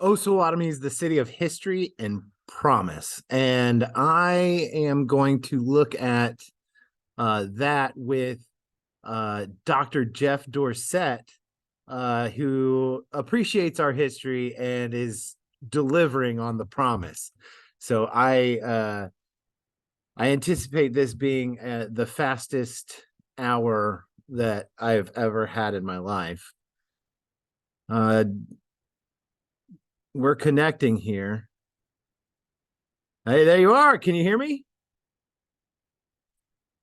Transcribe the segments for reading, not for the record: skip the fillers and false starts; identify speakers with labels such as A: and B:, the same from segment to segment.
A: Osawatomie is the city of history and promise. And I am going to look at that with Dr. Jeff Dorsett, who appreciates our history and is delivering on the promise. So I anticipate this being the fastest hour that I've ever had in my life. We're connecting here. Hey, there you are. Can you hear me?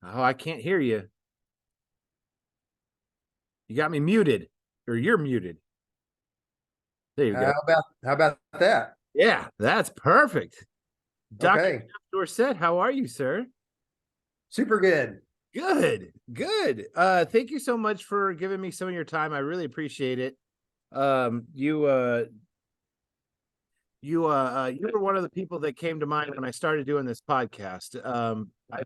A: Oh, I can't hear you. You got me muted, or you're muted. There you go.
B: How about that?
A: Yeah, that's perfect. Dr.
B: Okay,
A: Dorsett, how are you, sir?
B: super good.
A: Good, good. Thank you so much for giving me some of your time. I really appreciate it. You were one of the people that came to mind when I started doing this podcast.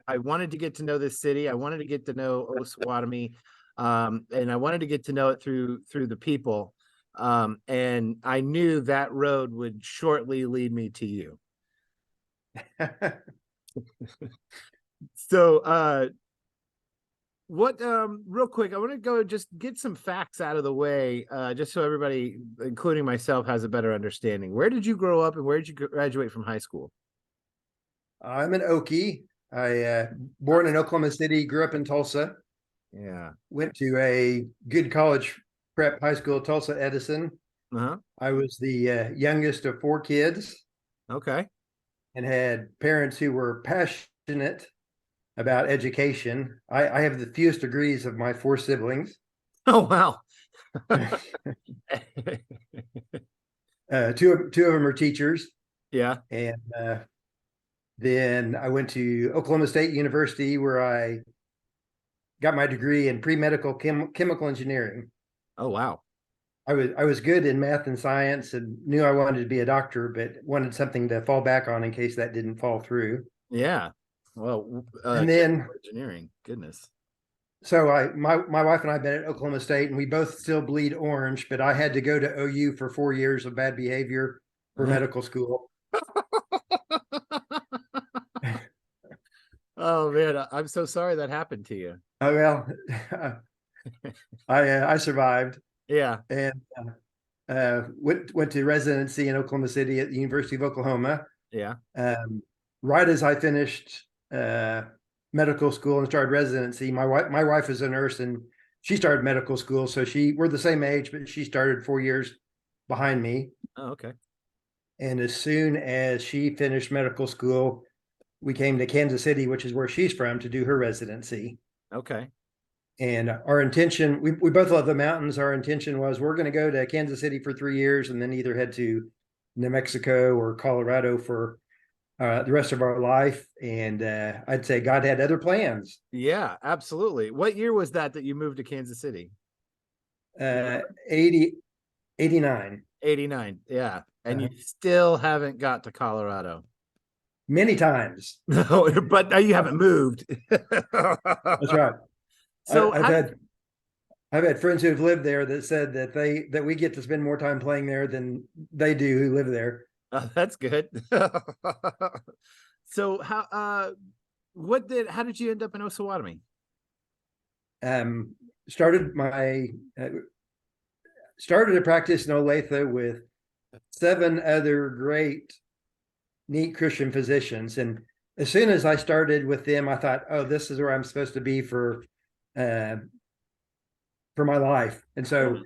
A: I wanted to get to know this city. I wanted to get to know Osawatomie, and I wanted to get to know it through the people. And I knew that road would shortly lead me to you. So what real quick, I want to go just get some facts out of the way, just so everybody, including myself, has a better understanding. Where did you grow up and where did you graduate from high school?
B: I'm an Okie. I born in Oklahoma City, grew up in Tulsa,
A: Yeah.
B: went to a good college prep high school, Tulsa Edison.
A: Uh-huh.
B: I was the youngest of four kids
A: Okay.
B: and had parents who were passionate about education. I have the fewest degrees of my four siblings.
A: Oh wow.
B: Two of them are teachers,
A: Yeah.
B: and then I went to Oklahoma State University, where I got my degree in pre-medical chemical engineering.
A: Oh wow.
B: I was good in math and science and knew I wanted to be a doctor, but wanted something to fall back on in case that didn't fall through.
A: Yeah. Well,
B: And then,
A: engineering. Goodness.
B: so my wife and I met at Oklahoma State, and we both still bleed orange, but I had to go to OU for 4 years of bad behavior for medical school.
A: Oh man, I'm so sorry that happened to you.
B: Oh well, I survived.
A: Yeah.
B: And went to residency in Oklahoma City at the University of Oklahoma.
A: Yeah.
B: Right as I finished medical school and started residency, my wife is a nurse and she started medical school, so we're the same age, but she started 4 years behind me.
A: Oh, okay.
B: And as soon as she finished medical school, we came to Kansas City, which is where she's from, to do her residency.
A: Okay.
B: And our intention, we both love the mountains. Our intention was we're going to go to Kansas City for 3 years and then either head to New Mexico or Colorado for the rest of our life. And I'd say God had other plans.
A: Yeah, absolutely. What year was that you moved to Kansas City?
B: 89.
A: 89. Yeah. And you still haven't got to Colorado.
B: Many times.
A: No, but you haven't moved.
B: That's right.
A: So
B: I've had friends who have lived there that said that we get to spend more time playing there than they do who live there.
A: That's good. So how did you end up in Osawatomie?
B: Started a practice in Olathe with 7 other great, neat Christian physicians, and as soon as I started with them, I thought, oh, this is where I'm supposed to be for my life. And so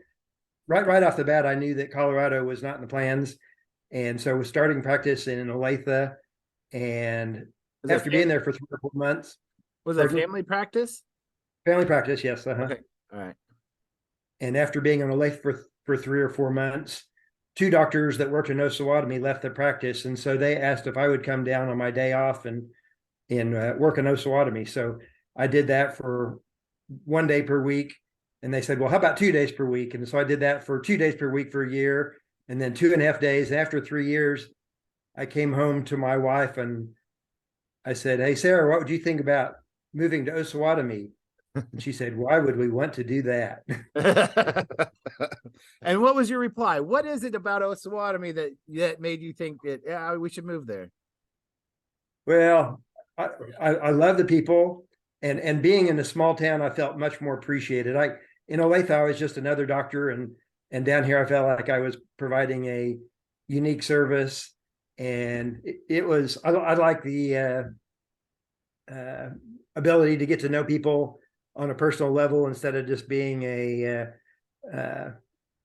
B: right off the bat, I knew that Colorado was not in the plans. And so we're starting practice in Olathe. And after being there for 3 or 4 months.
A: Was that family practice?
B: Family practice, yes.
A: Okay. All right.
B: And after being in Olathe for 3 or 4 months, 2 doctors that worked in Osawatomie left the practice. And so they asked if I would come down on my day off and work in Osawatomie. So I did that for 1 day per week. And they said, well, how about 2 days per week? And so I did that for 2 days per week for a year, and then 2.5 days. After 3 years, I came home to my wife and I said, hey, Sarah, what would you think about moving to Osawatomie? And she said, "Why would we want to do that?"
A: And what was your reply? What is it about Osawatomie that made you think that, yeah, we should move there?
B: Well, I love the people, and being in a small town, I felt much more appreciated. In Olathe, I was just another doctor, and down here, I felt like I was providing a unique service, and it was I like the ability to get to know people on a personal level instead of just being uh, a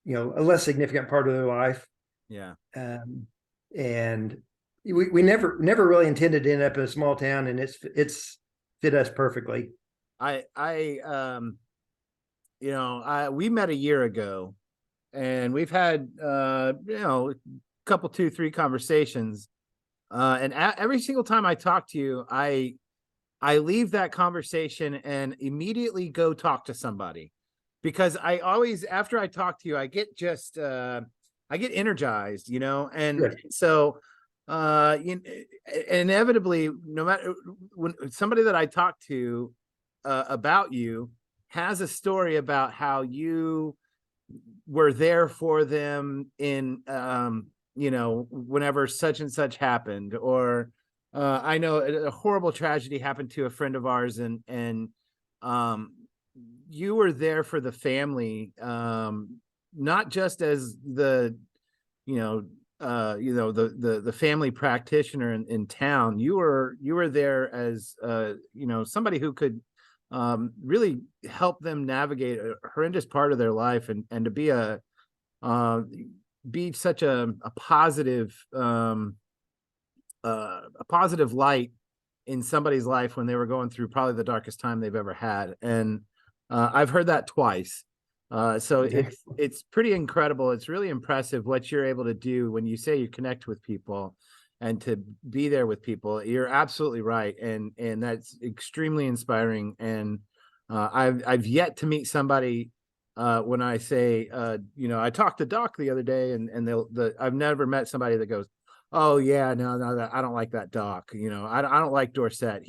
B: less significant part of their life.
A: Yeah.
B: And we never really intended to end up in a small town, and it's fit us perfectly.
A: We met a year ago, and we've had a couple, 2, 3 conversations. And every single time I talk to you, I leave that conversation and immediately go talk to somebody, because I always, after I talk to you, I get energized, and
B: Good.
A: so inevitably, no matter when somebody that I talk to about you has a story about how you were there for them in whenever such and such happened, or I know a horrible tragedy happened to a friend of ours, and you were there for the family, not just as the the family practitioner in town. You were there as somebody who could really help them navigate a horrendous part of their life, and to be such a positive light in somebody's life when they were going through probably the darkest time they've ever had. And I've heard that twice. So it's pretty incredible. It's really impressive what you're able to do when you say you connect with people and to be there with people. You're absolutely right, and that's extremely inspiring. And I've yet to meet somebody when I say I talked to Doc the other day, and I've never met somebody that goes, "Oh yeah, no, I don't like that Doc. I don't like Dorsett.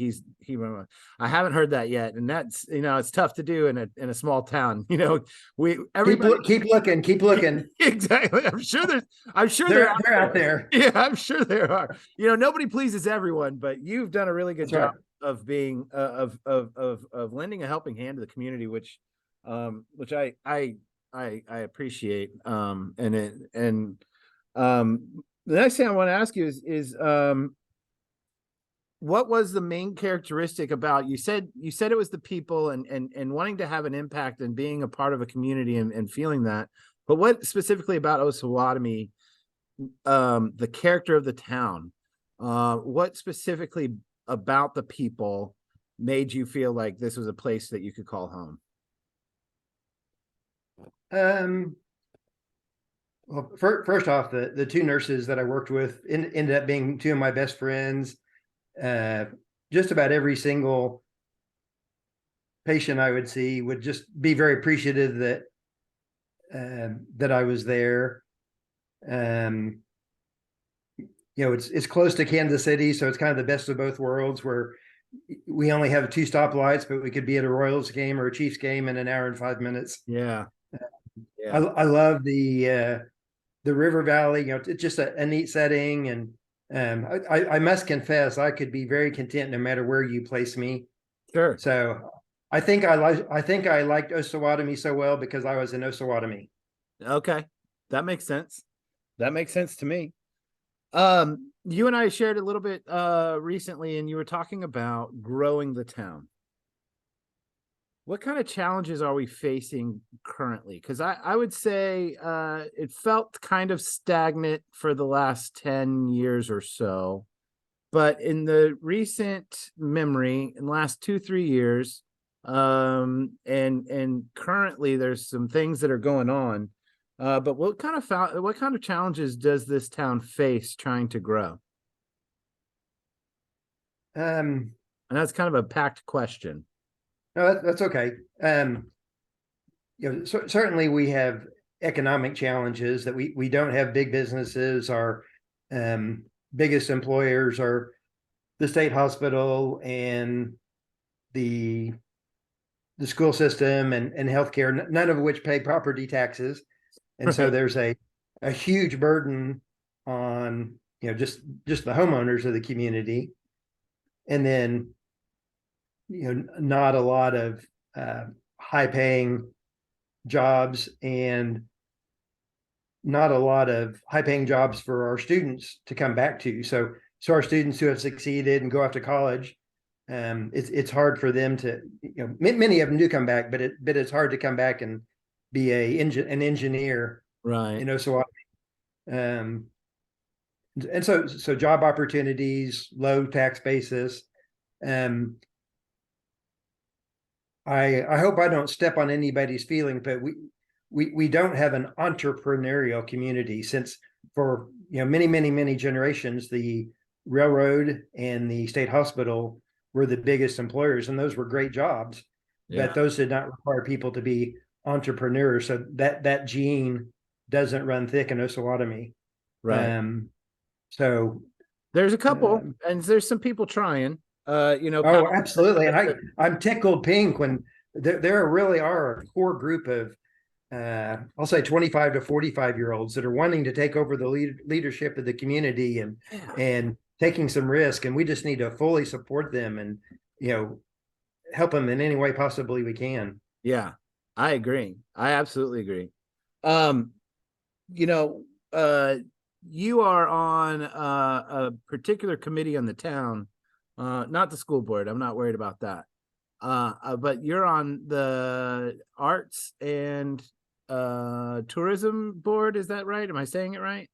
A: I haven't heard that yet," and that's it's tough to do in a small town. We everybody
B: keep looking.
A: Exactly. I'm sure
B: They're out there.
A: Yeah, I'm sure there are. Nobody pleases everyone, but you've done a really good
B: That's right.
A: job of being of lending a helping hand to the community, which I appreciate. The next thing I want to ask you is what was the main characteristic about, you said it was the people and wanting to have an impact and being a part of a community and feeling that, but what specifically about Osawatomie, the character of the town, what specifically about the people made you feel like this was a place that you could call home?
B: Well, first off, the two nurses that I worked with ended up being two of my best friends. Just about every single patient I would see would just be very appreciative that I was there. It's close to Kansas City, so it's kind of the best of both worlds, where we only have 2 stoplights, but we could be at a Royals game or a Chiefs game in an hour and 5 minutes.
A: Yeah.
B: I love the river valley. It's just a neat setting, and I must confess, I could be very content no matter where you place me.
A: Sure.
B: So I think I liked Osawatomie so well because I was in Osawatomie.
A: Okay, that makes sense. That makes sense to me. You and I shared a little bit recently, and you were talking about growing the town. What kind of challenges are we facing currently? Because I would say it felt kind of stagnant for the last 10 years or so. But in the recent memory, in the last 2, 3 years, and currently there's some things that are going on. But what kind of challenges does this town face trying to grow? And that's kind of a packed question.
B: No, that's okay. Certainly we have economic challenges that we don't have big businesses. Our biggest employers are the state hospital and the the school system and healthcare, none of which pay property taxes. And so
A: Right.
B: there's a huge burden on, just the homeowners of the community. And then, not a lot of high paying jobs, and not a lot of high paying jobs for our students to come back to. So our students who have succeeded and go off to college, it's hard for them to, many of them do come back, but it's hard to come back and be an engineer,
A: Right.
B: So and so job opportunities, low tax basis. I hope I don't step on anybody's feeling, but we don't have an entrepreneurial community, since for many generations the railroad and the state hospital were the biggest employers, and those were great jobs,
A: Yeah.
B: but those did not require people to be entrepreneurs. So that gene doesn't run thick in Osawatomie.
A: Right.
B: So
A: There's a couple,
B: um,
A: and there's some people trying.
B: oh, absolutely. And I'm tickled pink when there really are a core group of, I'll say 25 to 45-year-olds that are wanting to take over the leadership of the community
A: Yeah.
B: and taking some risk. And we just need to fully support them and, help them in any way possibly we can.
A: Yeah, I agree. I absolutely agree. Um, you know, uh, you are on a particular committee on the town, not the school board. I'm not worried about that. But you're on the arts and tourism board. Is that right? Am I saying it right?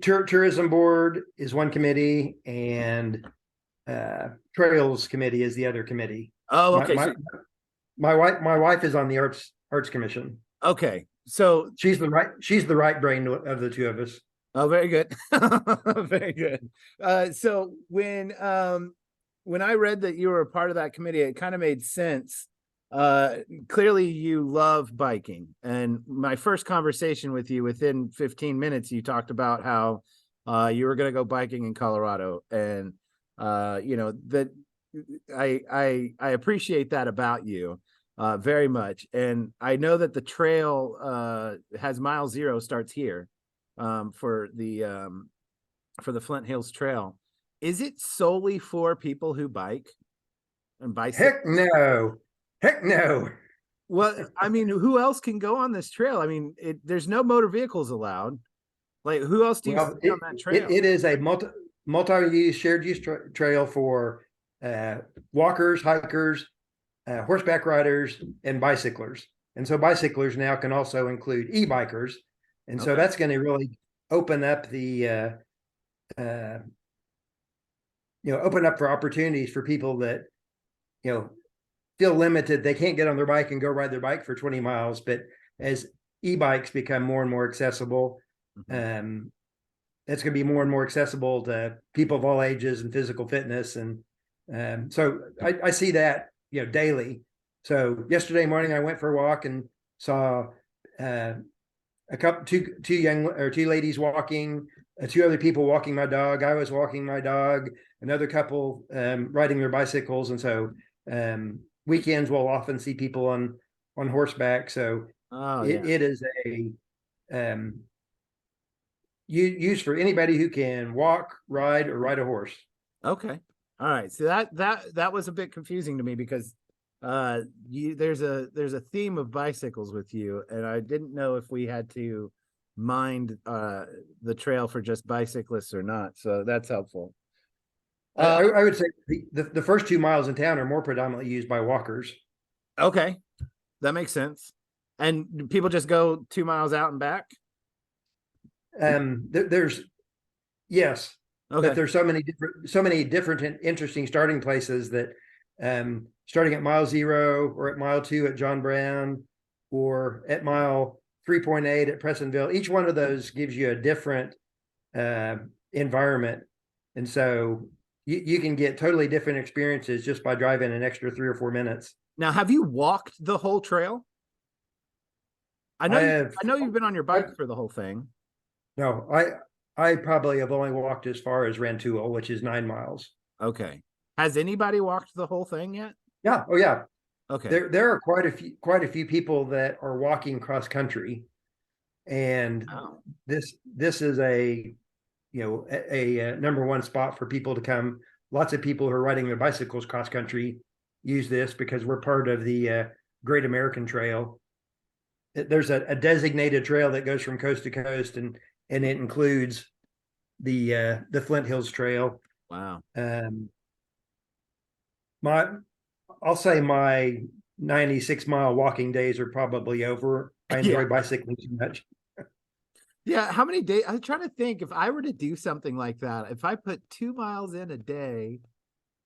B: Tourism board is one committee, and trails committee is the other committee.
A: Oh,
B: My
A: okay.
B: my
A: So,
B: my wife is on the arts commission.
A: okay. So,
B: She's the right brain of the two of us.
A: oh, very good. Very good. So when I read that you were a part of that committee, it kind of made sense. Clearly you love biking. And my first conversation with you, within 15 minutes, you talked about how you were going to go biking in Colorado. And that I appreciate that about you very much. And I know that the trail has mile zero, starts here for the Flint Hills Trail. Is it solely for people who bike and bicycle?
B: Heck no. Heck no.
A: Well, I mean, who else can go on this trail? I mean, there's no motor vehicles allowed. Like, who else do you
B: Well,
A: see on that trail?
B: it is a multi-use shared use trail for walkers, hikers, horseback riders, and bicyclers. And so bicyclers now can also include e-bikers. And so
A: Okay.
B: that's going to really open up the open up for opportunities for people that feel limited. They can't get on their bike and go ride their bike for 20 miles. But as e-bikes become more and more accessible,
A: Mhm.
B: it's going to be more and more accessible to people of all ages and physical fitness. And so I see that daily. So yesterday morning I went for a walk and saw two ladies walking, two other people walking my dog. I was walking my dog. Another couple riding their bicycles. And so weekends we'll often see people on horseback. So
A: Oh, yeah.
B: it is a used for anybody who can walk, ride, or ride a horse.
A: Okay. All right. So that was a bit confusing to me because there's a theme of bicycles with you, and I didn't know if we had to mind the trail for just bicyclists or not. So that's helpful.
B: I would say the first 2 miles in town are more predominantly used by walkers.
A: Okay. That makes sense. And people just go 2 miles out and back?
B: There's yes,
A: Okay.
B: but there's so many different and interesting starting places that starting at mile 0 or at mile 2 at John Brown or at mile 3.8 at Prestonville. Each one of those gives you a different environment, and so you can get totally different experiences just by driving an extra 3 or 4 minutes.
A: Now, have you walked the whole trail? I know you've been on your bike for the whole thing.
B: No, I probably have only walked as far as Rantoul, which is 9 miles.
A: Okay. Has anybody walked the whole thing yet?
B: Yeah. Oh, yeah.
A: Okay.
B: There are quite a few people that are walking cross country, and
A: Oh,
B: this is a a number one spot for people to come. Lots of people who are riding their bicycles cross country use this because we're part of the Great American Trail. There's a designated trail that goes from coast to coast, and it includes the Flint Hills Trail.
A: wow.
B: Um, my I'll say my 96-mile walking days are probably over. I
A: Yeah.
B: enjoy bicycling too much.
A: Yeah. How many days? I'm trying to think if I were to do something like that, if I put 2 miles in a day,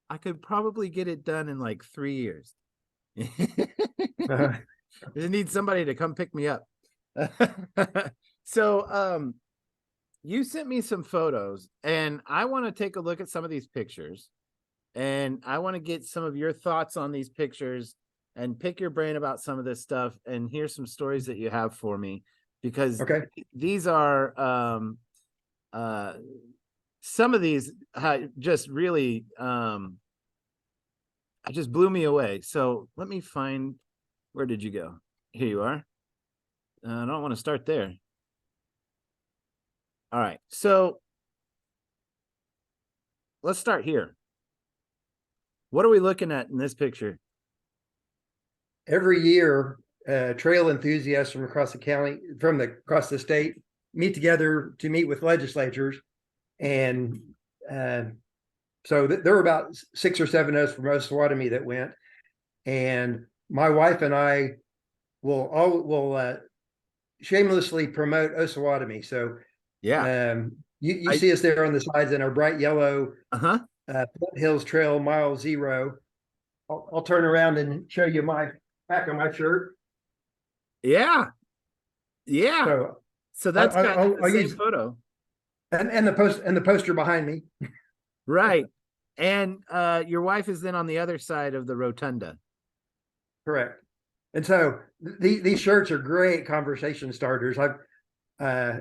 A: I could probably get it done in like 3 years.
B: Uh,
A: I need somebody to come pick me up. So, you sent me some photos, and I want to take a look at some of these pictures, and I want to get some of your thoughts on these pictures and pick your brain about some of this stuff and hear some stories that you have for me because
B: okay.
A: these are uh some of these just really just blew me away. So let me find, where did you go? Here you are. I don't want to start there. All right. So let's start here. What are we looking at in this picture?
B: Every year, trail enthusiasts from across the county, across the state, meet together to meet with legislatures, and uh, so there were about 6 or 7 of us from Osawatomie that went, and my wife and I will shamelessly promote Osawatomie. So
A: Yeah.
B: you
A: I
B: see us there on the sides in our bright yellow
A: uh-huh.
B: Flint Hills Trail Mile Zero. I'll turn around and show you my back on my shirt.
A: Yeah. Yeah.
B: So
A: So that's kind of the
B: I'll
A: same
B: use
A: photo.
B: and the poster behind me.
A: Right. And your wife is then on the other side of the rotunda.
B: Correct. And so these shirts are great conversation starters. Uh,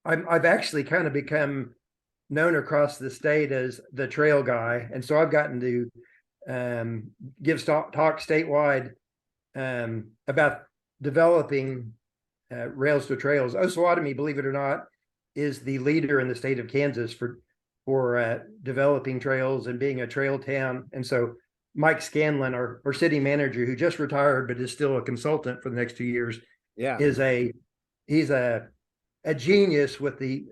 B: I've actually kind of become known across the state as the trail guy, and so I've gotten to give talk statewide about developing rails to trails. Osawatomie, believe it or not, is the leader in the state of Kansas for developing trails and being a trail town. And so Mike Scanlon, our city manager, who just retired but is still a consultant for the next 2 years,
A: Yeah.
B: is he's a genius with the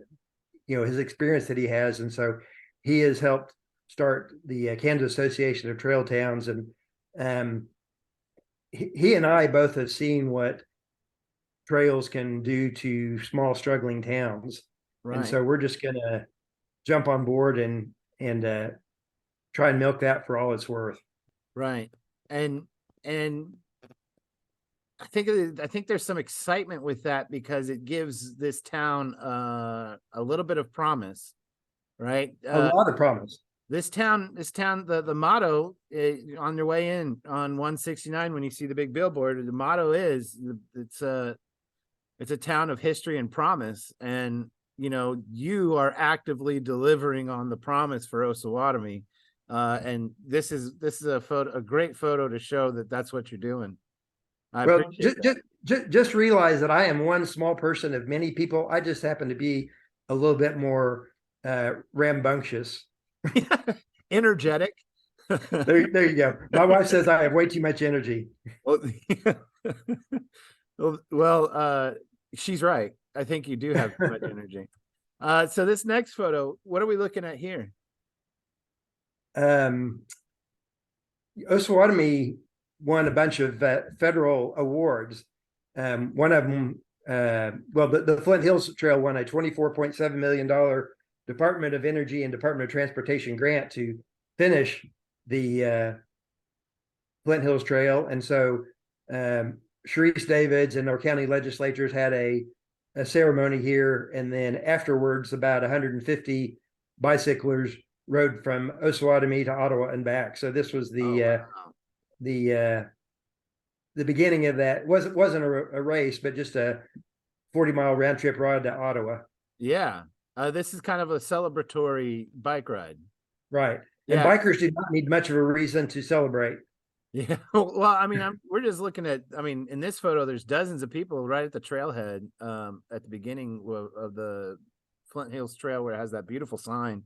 B: his experience that he has, and so he has helped start the Kansas Association of Trail Towns, and um, he and I both have seen what trails can do to small struggling towns, and
A: Right.
B: so we're just gonna jump on board and try and milk that for all it's worth.
A: Right. And I think there's some excitement with that because it gives this town a little bit of promise, right?
B: A lot of promise.
A: This town, the motto on your way in on 169 when you see the big billboard, the motto is it's a town of history and promise, and you are actively delivering on the promise for Osawatomie, and this is a great photo to show that that's what you're doing. I
B: Well,
A: appreciate
B: just realize that I am one small person of many people. I just happen to be a little bit more rambunctious.
A: that. Energetic.
B: There you go. My wife says I have way too much energy.
A: Well, well, she's right. I think you do have too much energy. So this next photo, what are we looking at here?
B: Um, Osawatomie won a bunch of federal awards. One of them, the Flint Hills Trail won a $24.7 million Department of Energy and Department of Transportation grant to finish the Flint Hills Trail. And so Sharice Davids and our county legislatures had a ceremony here. And then afterwards, about 150 bicyclers rode from Osawatomie to Ottawa and back. So this was
A: Wow.
B: the beginning of that. Wasn't a race, but just a 40-mile round trip ride to Ottawa.
A: Yeah. This is kind of a celebratory bike ride.
B: Right. And
A: Yeah.
B: bikers do not need much of a reason to celebrate.
A: Yeah. Well, I mean, we're just looking at, I mean, in this photo, there's dozens of people right at the trailhead, at the beginning of the Flint Hills Trail where it has that beautiful sign.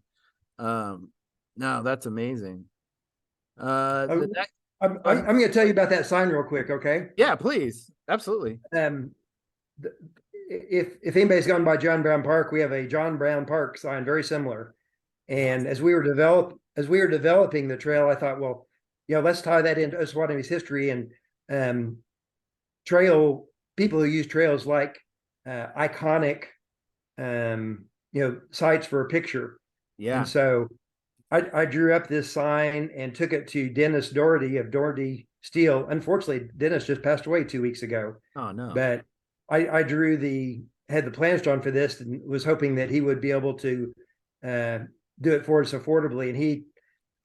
A: Um, no, that's amazing. The
B: I'm,
A: next,
B: I'm,
A: go
B: I'm
A: ahead.
B: going to tell you about that sign real quick, okay?
A: Yeah, please. Absolutely.
B: Um, if anybody's gone by John Brown Park, we have a John Brown Park sign very similar. And as we were developing the trail, I thought, well, let's tie that into Osawatomie's history and um, trail people who use trails like iconic sites for a picture. And
A: Yeah.
B: so I drew up this sign and took it to Dennis Doherty of Doherty Steel. Unfortunately, Dennis just passed away 2 weeks ago,
A: Oh no.
B: but I had the plans drawn for this and was hoping that he would be able to uh, do it for us affordably. And he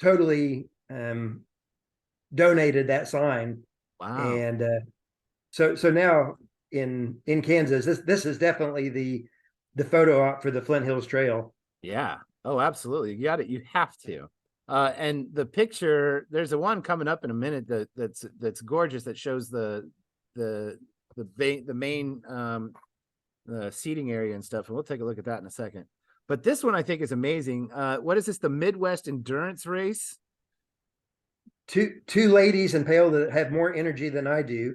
B: totally donated that sign.
A: Wow.
B: And so now in Kansas, this is definitely the photo op for the Flint Hills Trail.
A: Yeah. Oh, absolutely. You got it. You have to. And the picture, there's a one coming up in a minute that's gorgeous that shows the the main seating area and stuff, and we'll take a look at that in a second. But this one I think is amazing. What is this? The Midwest Endurance Race?
B: Two ladies in pale that have more energy than I do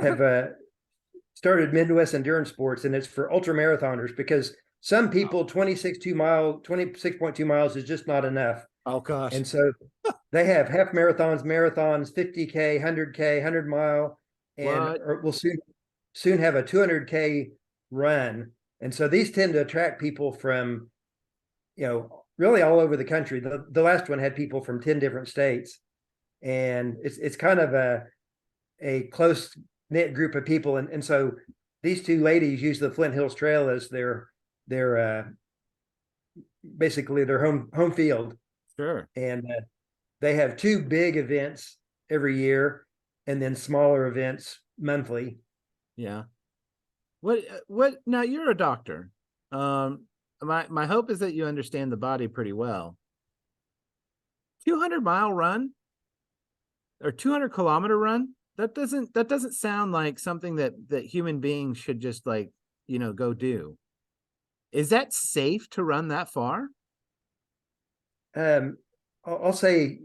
B: have started Midwest Endurance Sports, and it's for ultra marathoners because some people 26.2 miles is just not enough.
A: Oh gosh.
B: And so they have half marathons, 50K, 100K, 100 mile, and
A: What?
B: we'll soon have a 200K run. And so these tend to attract people from, really all over the country. The last one had people from 10 different states. And it's kind of a close knit group of people. And so these two ladies use the Flint Hills Trail as their basically their home field.
A: Sure.
B: And they have two big events every year and then smaller events monthly.
A: Yeah. What now you're a doctor. My hope is that you understand the body pretty well. 200-mile run or 200-kilometer run? That doesn't sound like something that human beings should just like, go do. Is that safe to run that far?
B: Um, I'll say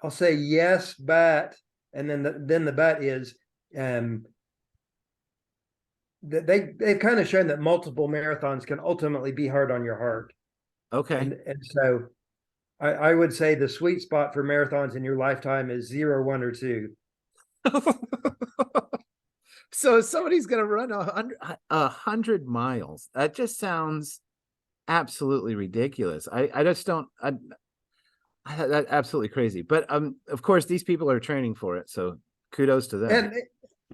B: yes, but and then the but is um, they've kind of shown that multiple marathons can ultimately be hard on your heart,
A: Okay.
B: and so I would say the sweet spot for marathons in your lifetime is 0, 1, or 2.
A: So if somebody's gonna run 100 miles, that just sounds absolutely ridiculous. I just don't. That's absolutely crazy. But of course, these people are training for it, so kudos to them.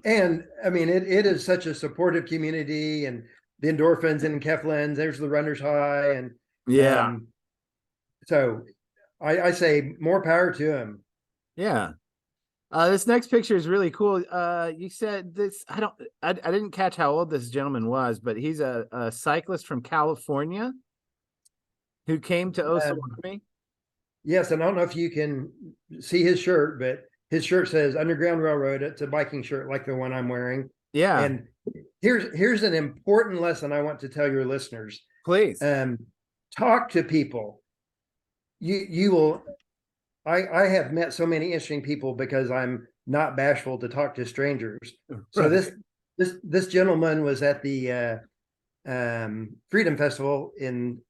B: And I mean it is such a supportive community, and the endorphins and enkephalins. There's the runner's high, and
A: Yeah,
B: um, so I say more power to him.
A: yeah. This next picture is really cool. You said this. I didn't catch how old this gentleman was, but he's a cyclist from California who came to
B: Um,
A: Osawatomie.
B: yes, and I don't know if you can see his shirt, but his shirt says Underground Railroad. It's a biking shirt like the one I'm wearing.
A: Yeah,
B: And here's an important lesson I want to tell your listeners.
A: please.
B: Um, talk to people. You will. I have met so many interesting people because I'm not bashful to talk to strangers. So
A: Right.
B: this gentleman was at the Freedom Festival in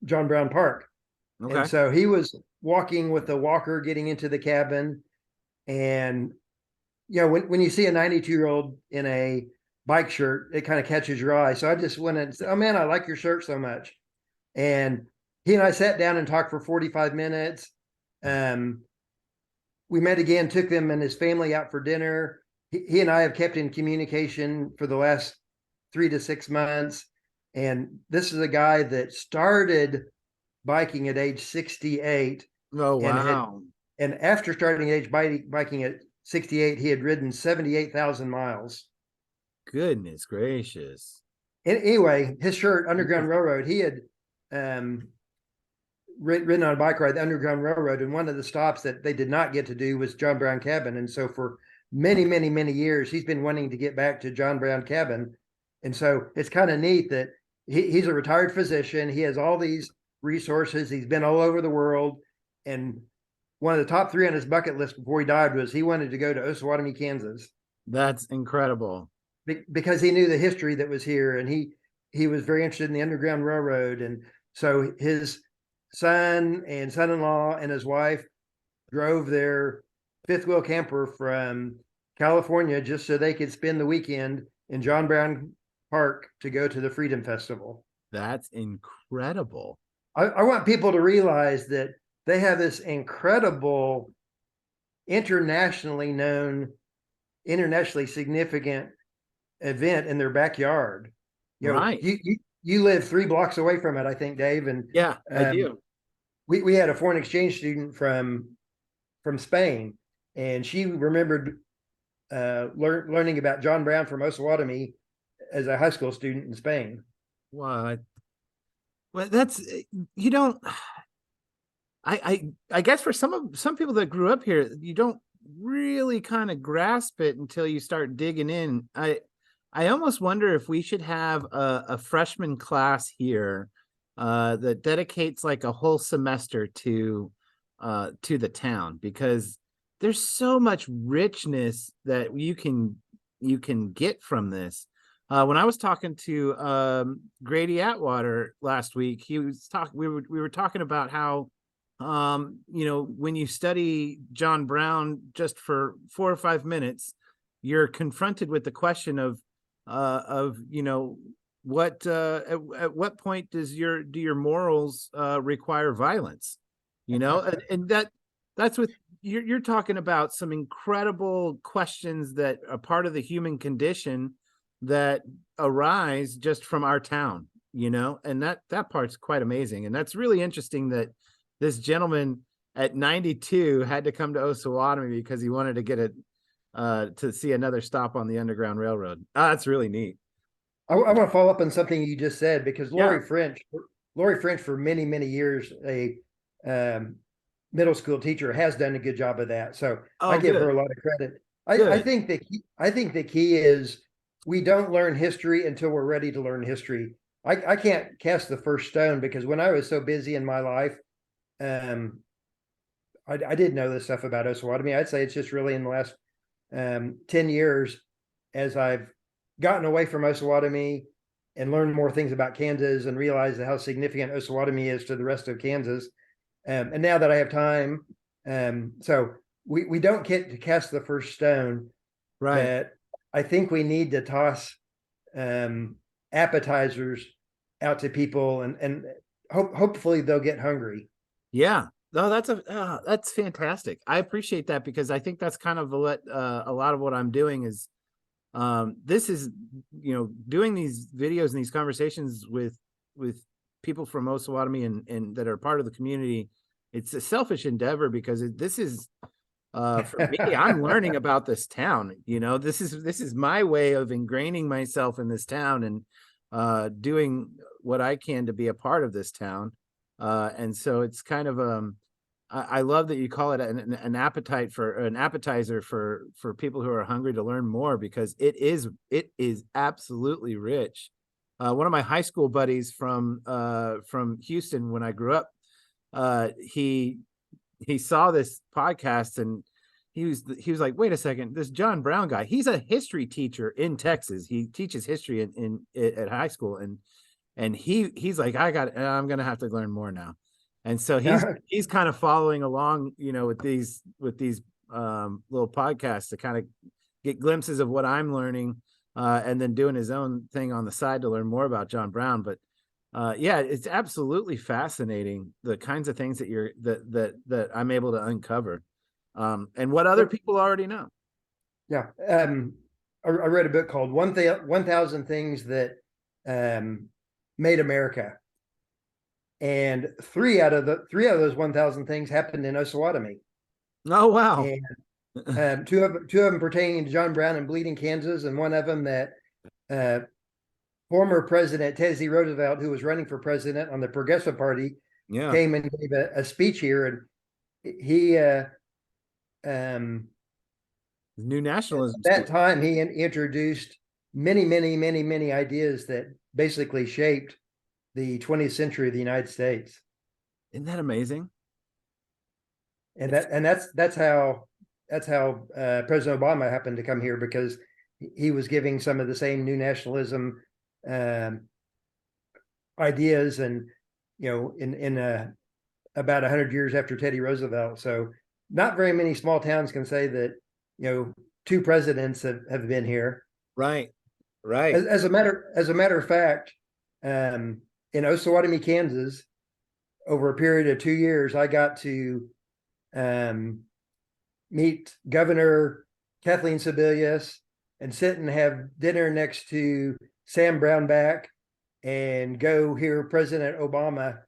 B: John Brown Park, and
A: Okay.
B: so he was walking with a walker, getting into the cabin, and when you see a 92-year-old in a bike shirt, it kind of catches your eye. So I just went and said, "Oh man, I like your shirt so much," and he and I sat down and talked for 45 minutes. Um, we met again, took them and his family out for dinner. He and I have kept in communication for the last 3 to 6 months. And this is a guy that started biking at age 68
A: Oh
B: and
A: wow.
B: after starting age biking at 68, he had ridden 78,000 miles.
A: Goodness gracious.
B: And anyway, his shirt, Underground Railroad, he had um, ridden on a bike ride, the Underground Railroad, and one of the stops that they did not get to do was John Brown Cabin. And so for many, many, many years, he's been wanting to get back to John Brown Cabin. And so it's kind of neat that he's a retired physician. He has all these resources. He's been all over the world. And one of the top three on his bucket list before he died was he wanted to go to Osawatomie, Kansas.
A: That's incredible.
B: Because he knew the history that was here, and he was very interested in the Underground Railroad. And so his son and son-in-law and his wife drove their fifth wheel camper from California just so they could spend the weekend in John Brown Park to go to the Freedom Festival.
A: That's incredible.
B: I want people to realize that they have this incredible, internationally known, internationally significant event in their backyard. You know,
A: Right.
B: You live 3 blocks away from it, I think, Dave. And
A: Yeah, I do.
B: We had a foreign exchange student from Spain, and she remembered learning about John Brown from Osawatomie as a high school student in Spain.
A: What? Well, that's you don't. I guess for some people that grew up here, you don't really kind of grasp it until you start digging in. I almost wonder if we should have a freshman class here that dedicates like a whole semester to the town, because there's so much richness that you can get from this. When I was talking to Grady Atwater last week, he was we were talking about how when you study John Brown just for 4 or 5 minutes, you're confronted with the question of what at what point do your morals require violence? And that's what you're talking about, some incredible questions that are part of the human condition that arise just from our town, and that part's quite amazing. And that's really interesting that this gentleman at 92 had to come to Osawatomie because he wanted to get to see another stop on the Underground Railroad. That's really neat.
B: I want to follow up on something you just said, because Lori French for many, many years, a middle school teacher, has done a good job of that. So I give her a lot of credit. I think the key is we don't learn history until we're ready to learn history. I can't cast the first stone, because when I was so busy in my life, I did know this stuff about Osawatomie. I'd say it's just really in the last 10 years, as I've gotten away from Osawatomie and learned more things about Kansas and realized how significant Osawatomie is to the rest of Kansas. And now that I have time, so we don't get to cast the first stone,
A: right?
B: But I think we need to toss appetizers out to people, and hopefully they'll get hungry.
A: Yeah. No, that's fantastic. I appreciate that, because I think that's kind of what a lot of what I'm doing is this is doing these videos and these conversations with people from Osawatomie and that are part of the community. It's a selfish endeavor, because this is for me, I'm learning about this town. This is my way of ingraining myself in this town and doing what I can to be a part of this town. And so it's kind of I love that you call it an appetizer for people who are hungry to learn more, because it is absolutely rich. One of my high school buddies from Houston, when I grew up, he saw this podcast, and he was like, wait a second, this John Brown guy, he's a history teacher in Texas. He teaches history at high school, and he's like, I'm gonna have to learn more now. And so he's kind of following along, with these little podcasts to kind of get glimpses of what I'm learning, and then doing his own thing on the side to learn more about John Brown. But yeah, it's absolutely fascinating, the kinds of things that I'm able to uncover, and what other people already know.
B: Yeah. I read a book called 1,000 Things That Made America. And three out of those 1,000 things happened in Osawatomie.
A: Oh, wow.
B: And two of them pertaining to John Brown and Bleeding, Kansas, and one of them that former President Teddy Roosevelt, who was running for president on the Progressive Party,
A: Yeah.
B: came and gave a speech here, and he um
A: New
B: at
A: nationalism
B: that
A: speech.
B: time he introduced many ideas that basically shaped the 20th century of the United States.
A: Isn't that amazing?
B: And
A: It's
B: that's how President Obama happened to come here, because he was giving some of the same new nationalism um, ideas, and in about 100 years after Teddy Roosevelt. So not very many small towns can say that two presidents have been here.
A: right. Right.
B: As a matter of fact, in Osawatomie, Kansas, over a period of 2 years, I got to um, meet Governor Kathleen Sebelius and sit and have dinner next to Sam Brownback and go hear President Obama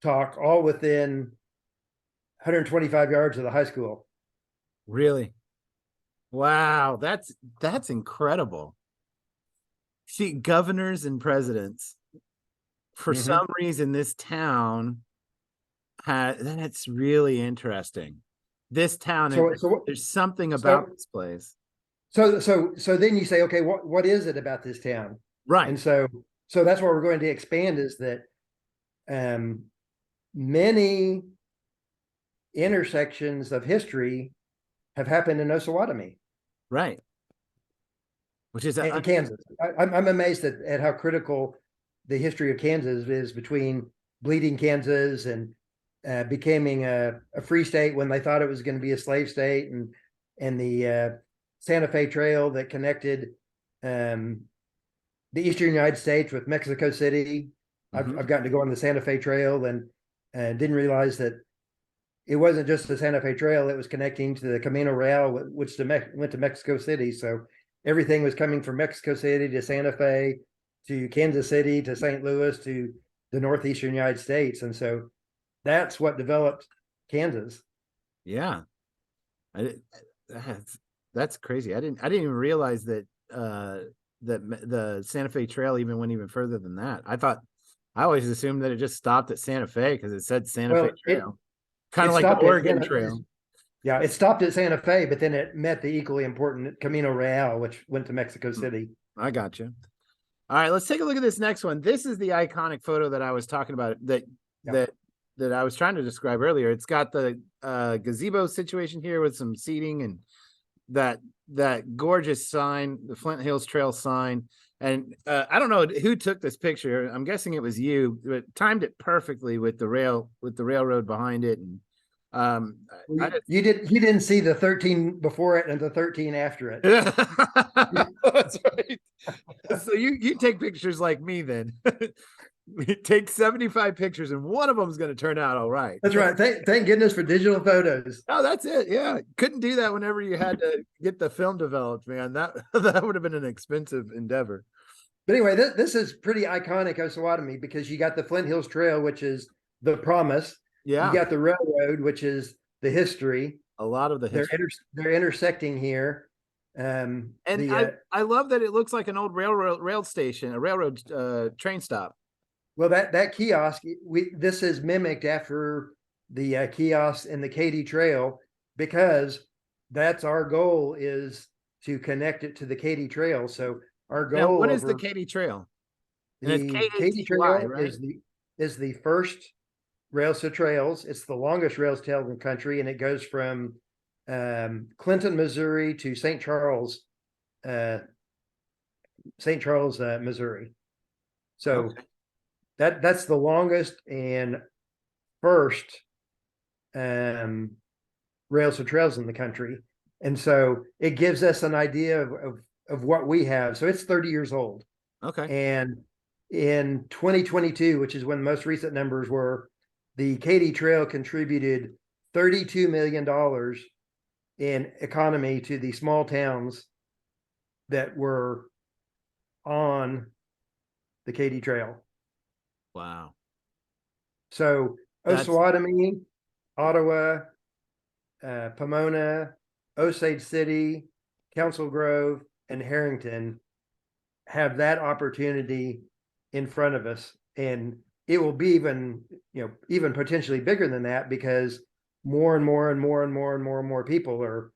B: talk, all within 125 yards of the high school.
A: Really? Wow, that's incredible. See, governors and presidents, for
B: Mm-hmm.
A: some reason, this town had that's really interesting. This town, and
B: So
A: there's something about
B: so
A: this place.
B: so then you say, okay, what is it about this town?
A: Right,
B: And so that's what we're going to expand, is that um, many intersections of history have happened in Osawatomie
A: right. Which is
B: and Kansas. I'm amazed at how critical the history of Kansas is, between bleeding Kansas and becoming a free state when they thought it was going to be a slave state, and the Santa Fe Trail that connected um, the eastern United States with Mexico City. I've gotten to go on the Santa Fe Trail, and didn't realize that it wasn't just the Santa Fe Trail; it was connecting to the Camino Real, which went to Mexico City. So everything was coming from Mexico City to Santa Fe to Kansas City to St. Louis to the northeastern United States, and so that's what developed Kansas.
A: yeah. I, that's that's crazy. I didn't even realize that the Santa Fe Trail even went even further than that. I always assumed that it just stopped at Santa Fe because it said Santa Fe
B: Well, it
A: Trail, kind
B: it
A: of like the
B: stopped at
A: Oregon
B: Santa,
A: Trail.
B: yeah, it stopped at Santa Fe, but then it met the equally important Camino Real, which went to Mexico City.
A: I got you. All right, let's take a look at this next one. This is the iconic photo that I was talking about,
B: Yeah.
A: that I was trying to describe earlier. It's got the gazebo situation here with some seating, and that gorgeous sign, the Flint Hills Trail sign. And I don't know who took this picture. I'm guessing it was you, but timed it perfectly with the railroad behind it. And
B: Well, you didn't see the 13 before it and the 13 after it.
A: That's right. So you take pictures like me then. Take 75 pictures and one of them is going to turn out all right.
B: That's right. Thank goodness for digital photos.
A: Oh, that's it. Yeah. Couldn't do that whenever you had to get the film developed, man. That would have been an expensive endeavor.
B: But anyway, this is pretty iconic Osawatomie, because you got the Flint Hills Trail, which is the promise. You
A: Yeah.
B: got the railroad, which is the history.
A: A lot of the history.
B: They're intersecting here.
A: And I love that it looks like an old rail station, a railroad train stop.
B: Well, that kiosk, this is mimicked after the kiosk in the Katy Trail, because that's our goal, is to connect it to the Katy Trail. So our
A: Now,
B: goal
A: what is the
B: over
A: Katy Trail? And it's
B: the Katy
A: Katy,
B: Trail
A: right?
B: is the first rails to trails. It's the longest rails trail in the country, and it goes from Clinton, Missouri to uh, St. Charles, Missouri. So
A: Okay.
B: that's the longest and first um, rails to trails in the country, and so it gives us an idea of what we have. So it's 30 years old,
A: Okay.
B: and in 2022, which is when the most recent numbers were, the Katy Trail contributed $32 million in economy to the small towns that were on the Katy Trail.
A: Wow.
B: So
A: That's
B: Osawatomie, Ottawa, Pomona, Osage City, Council Grove, and Harrington have that opportunity in front of us. And it will be even, even potentially bigger than that, because more and more and more and more and more and more people are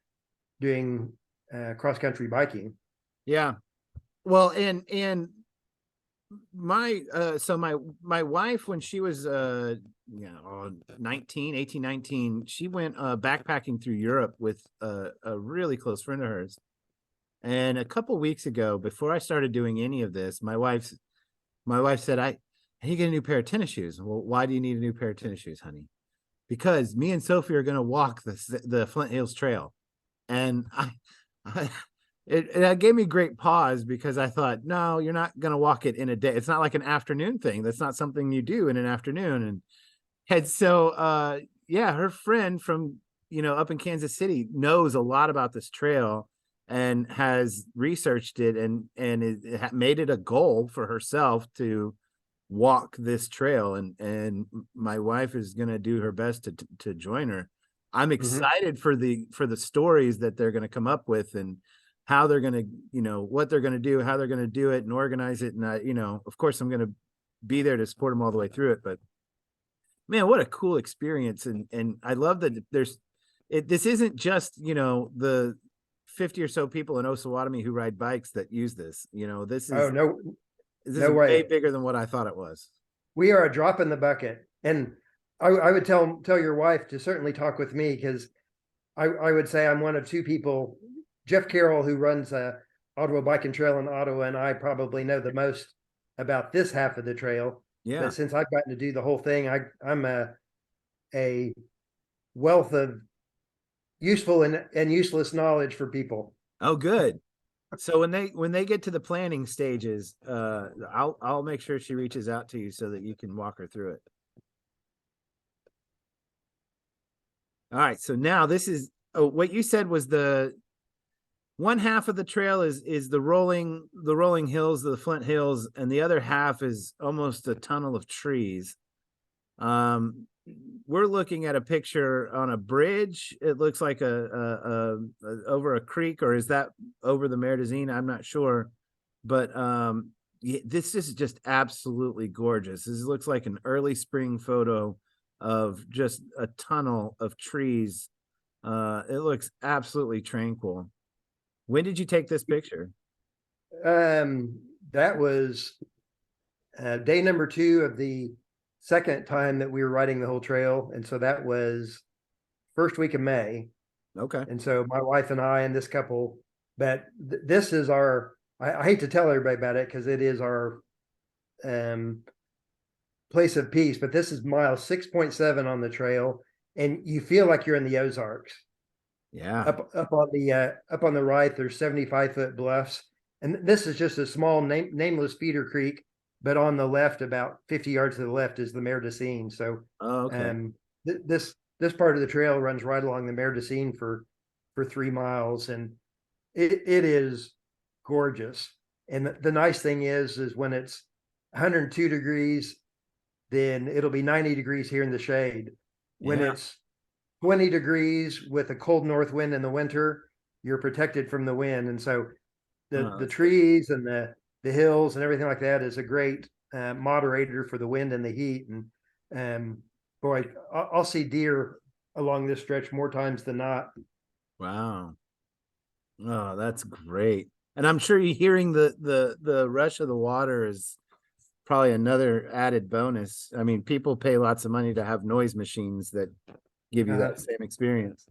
B: doing cross country biking.
A: Yeah. Well, and my so my wife, when she was 19, 18, 19, she went backpacking through Europe with a really close friend of hers. And a couple weeks ago, before I started doing any of this, my wife said, I need to get a new pair of tennis shoes. Well, why do you need a new pair of tennis shoes, honey? Because me and Sophie are going to walk the Flint Hills Trail. And I it gave me great pause, because I thought, no, you're not going to walk it in a day. It's not like an afternoon thing. That's not something you do in an afternoon. And so, yeah, her friend from, up in Kansas City knows a lot about this trail and has researched it, and it made it a goal for herself to walk this trail. And my wife is going to do her best to join her. I'm
B: Mhm.
A: excited for the stories that they're going to come up with, and how they're going to, what they're going to do, how they're going to do it and organize it. And of course I'm going to be there to support them all the way through it. But man, what a cool experience. And I love that this isn't just, the 50 or so people in Osawatomie who ride bikes that use this. This
B: Oh,
A: is
B: no,
A: this is
B: no
A: way
B: way.
A: bigger than what I thought it was.
B: We are a drop in the bucket. And I would tell your wife to certainly talk with me, because I would say I'm one of two people. Jeff Carroll, who runs Ottawa Bike and Trail in Ottawa, and I probably know the most about this half of the trail.
A: Yeah.
B: But since I've gotten to do the whole thing, I'm a wealth of useful and useless knowledge for people.
A: Oh, good. So when they get to the planning stages, I'll make sure she reaches out to you so that you can walk her through it. All right. So now this is, what you said was the one half of the trail is the rolling hills, the Flint Hills, and the other half is almost a tunnel of trees. Um, we're looking at a picture on a bridge. It looks like a over a creek, or is that over the Merdazine? I'm not sure, but this is just absolutely gorgeous. This looks like an early spring photo of just a tunnel of trees. It looks absolutely tranquil. When did you take this picture?
B: That was day number 2 of the second time that we were riding the whole trail, and so that was first week of May.
A: Okay.
B: And so my wife and I and this couple, but this is our. I hate to tell everybody about it, because it is our um, place of peace. But this is mile 6.7 on the trail, and you feel like you're in the Ozarks.
A: Yeah.
B: Up on the right, there's 75-foot bluffs, and this is just a small nameless feeder creek. But on the left, about 50 yards to the left, is the Merdazine. So
A: Oh, okay.
B: this part of the trail runs right along the Merdazine for 3 miles, and it is gorgeous. And the nice thing is when it's 102 degrees, then it'll be 90 degrees here in the shade. When
A: Yeah.
B: it's 20 degrees with a cold north wind in the winter, you're protected from the wind. And so
A: Oh,
B: the
A: that's good.
B: trees and the hills and everything like that is a great moderator for the wind and the heat. And boy, I'll see deer along this stretch more times than not.
A: Wow. Oh, that's great. And I'm sure you hearing the rush of the water is probably another added bonus. I mean, people pay lots of money to have noise machines that give you
B: Uh,
A: that same experience.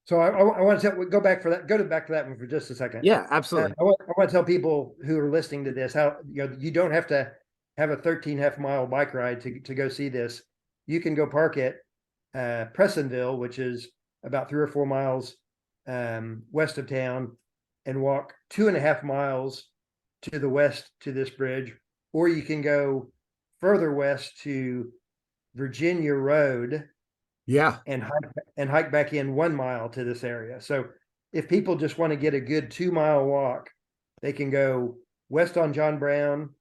B: so I want to go back for that. Back to that one for just a second.
A: Yeah, absolutely.
B: I want to tell people who are listening to this how you don't have to have a 13.5 mile bike ride to go see this. You can go park at Prestonville, which is about 3 or 4 miles west of town, and walk 2.5 miles to the west to this bridge, or you can go further west to Virginia Road
A: Yeah.
B: and hike back in 1 mile to this area. So if people just want to get a good 2 mile walk, they can go west on John Brown,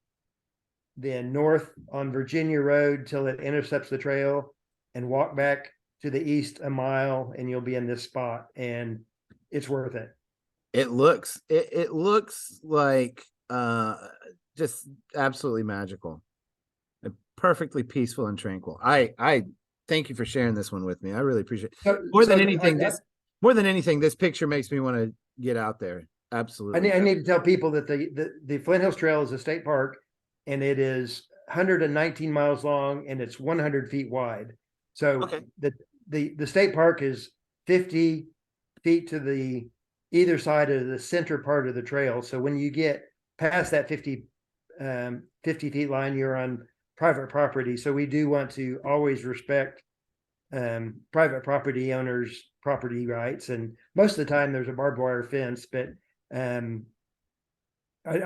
B: then north on Virginia Road till it intercepts the trail, and walk back to the east a mile, and you'll be in this spot, and it's worth it.
A: It looks like just absolutely magical. perfectly peaceful and tranquil. I thank you for sharing this one with me. I really appreciate it.
B: So,
A: More
B: so
A: than anything, this picture makes me want to get out there. Absolutely.
B: I need to tell people that the Flint Hills Trail is a state park, and it is 119 miles long and it's 100 feet wide. So
A: Okay.
B: the state park is 50 feet to the either side of the center part of the trail. So when you get past that 50 feet line, you're on private property. So we do want to always respect private property owners' property rights. And most of the time there's a barbed wire fence, but I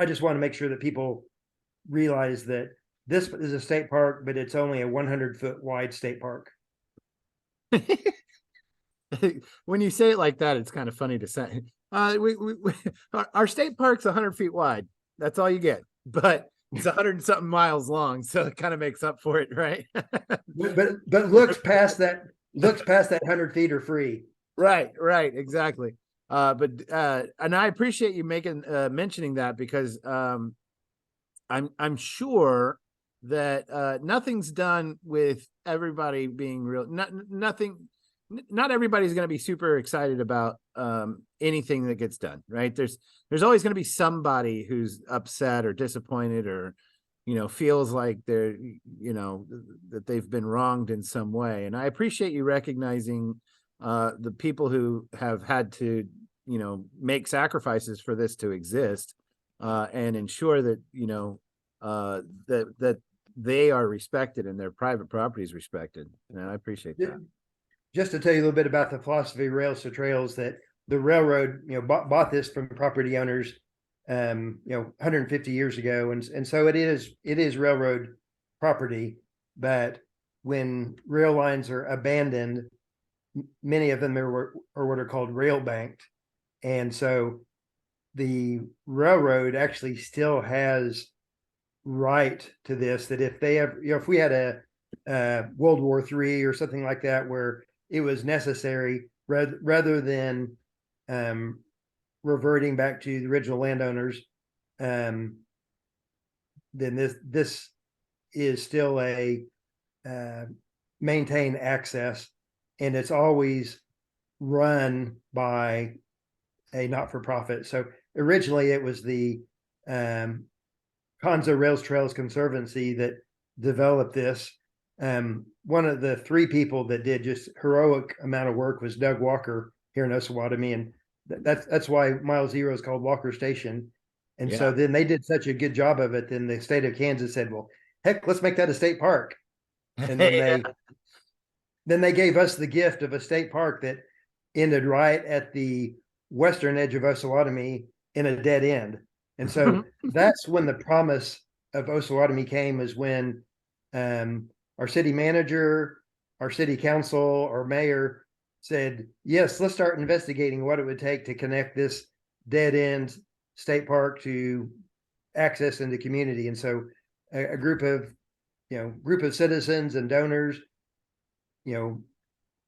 B: just want to make sure that people realize that this is a state park, but it's only a 100-foot wide state park.
A: When you say it like that, it's kind of funny to say. Our state park's 100 feet wide. That's all you get, but it's 100 and something miles long, so it kind of makes up for it, right?
B: but looks past that 100 feet are free.
A: Right, exactly. And I appreciate you making mentioning that, because I'm sure that nothing's done with everybody being real. Not everybody's going to be super excited about anything that gets done, right? There's always going to be somebody who's upset or disappointed, or feels like they're that they've been wronged in some way. And I appreciate you recognizing the people who have had to make sacrifices for this to exist, and ensure that that they are respected and their private property is respected. And I appreciate that.
B: Just to tell you a little bit about the philosophy of Rails to Trails, that the railroad, bought this from property owners, 150 years ago. And so it is railroad property, but when rail lines are abandoned, many of them are what are called rail banked. And so the railroad actually still has right to this, that if they have, if we had a World War III or something like that, where it was necessary, rather than reverting back to the original landowners, then this is still a maintain access, and it's always run by a not-for-profit. So originally it was the Conzo Rails Trails Conservancy that developed this. One of the three people that did just heroic amount of work was Doug Walker here in Osawatomie, and that's why Mile Zero is called Walker Station. And so then they did such a good job of it. Then the state of Kansas said, "Well, heck, let's make that a state park." And then they gave us the gift of a state park that ended right at the western edge of Osawatomie in a dead end. And so that's when the promise of Osawatomie came, is when our city manager, our city council, our mayor said, yes, let's start investigating what it would take to connect this dead end state park to access in the community. And so a group of citizens and donors,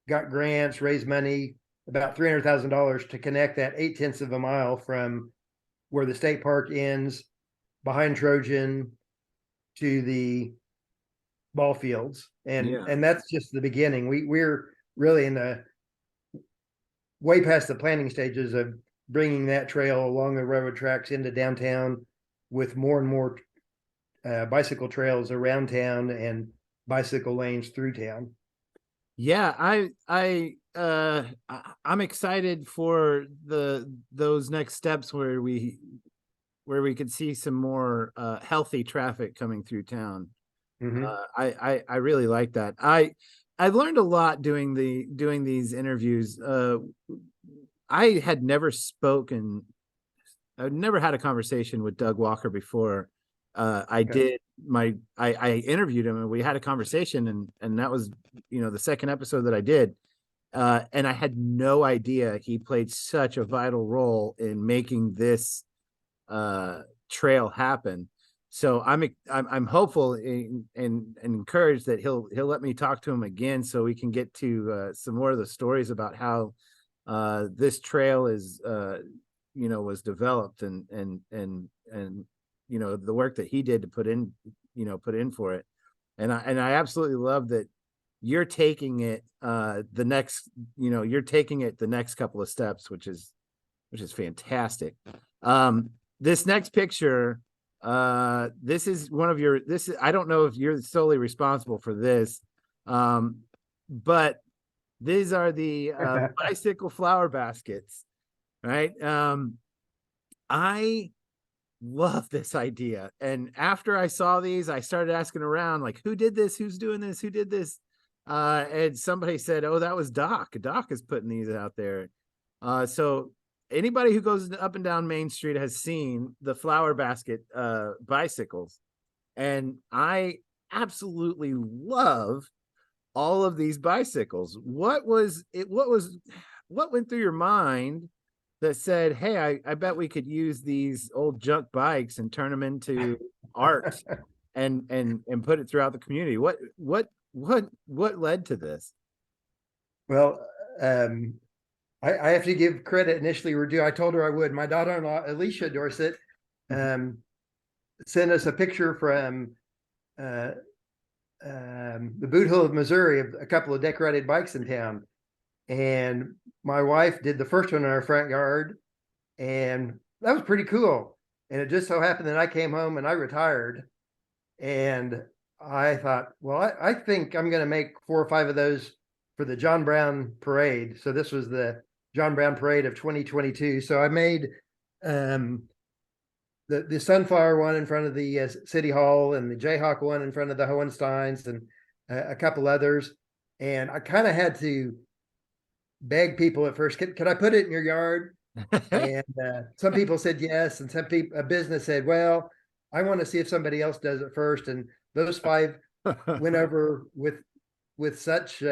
B: got grants, raised money, about $300,000 to connect that 0.8 of a mile from where the state park ends behind Trojan to the ball fields. And that's just the beginning. We're really in the way past the planning stages of bringing that trail along the railroad tracks into downtown, with more and more bicycle trails around town and bicycle lanes through town.
A: Yeah, I'm excited for those next steps where we could see some more healthy traffic coming through town.
B: Mm-hmm.
A: I really like that. I've learned a lot doing these interviews. I had never spoken. I've never had a conversation with Doug Walker before. I interviewed him and we had a conversation, and that was, the second episode that I did. And I had no idea he played such a vital role in making this trail happen. So I'm hopeful and encouraged that he'll let me talk to him again, so we can get to some more of the stories about how this trail is was developed, and the work that he did to put in for it. And I absolutely love that you're taking it the next, you're taking it the next couple of steps, which is fantastic. This next picture, this is one of your, this is, I don't know if you're solely responsible for this, but these are the bicycle flower baskets, right? I love this idea. And after I saw these, I started asking around, like, who did this? Who's doing this? Who did this? And somebody said, oh, that was Doc. Doc is putting these out there. So anybody who goes up and down Main Street has seen the flower basket bicycles. And I absolutely love all of these bicycles. What went through your mind that said, hey, I bet we could use these old junk bikes and turn them into art and put it throughout the community? What led to this?
B: Well, I have to give credit initially where due. I told her I would. My daughter-in-law, Alicia Dorsett, sent us a picture from the Boot Hill of Missouri of a couple of decorated bikes in town. And my wife did the first one in our front yard, and that was pretty cool. And it just so happened that I came home and I retired, and I thought, well, I think I'm going to make 4 or 5 of those for the John Brown Parade. So this was the John Brown Parade of 2022. So I made the sunflower one in front of the City Hall, and the Jayhawk one in front of the Hohensteins, and a couple others. And I kind of had to beg people at first, can I put it in your yard? And some people said yes, and some people, a business said, well, I want to see if somebody else does it first. And those 5 went over with such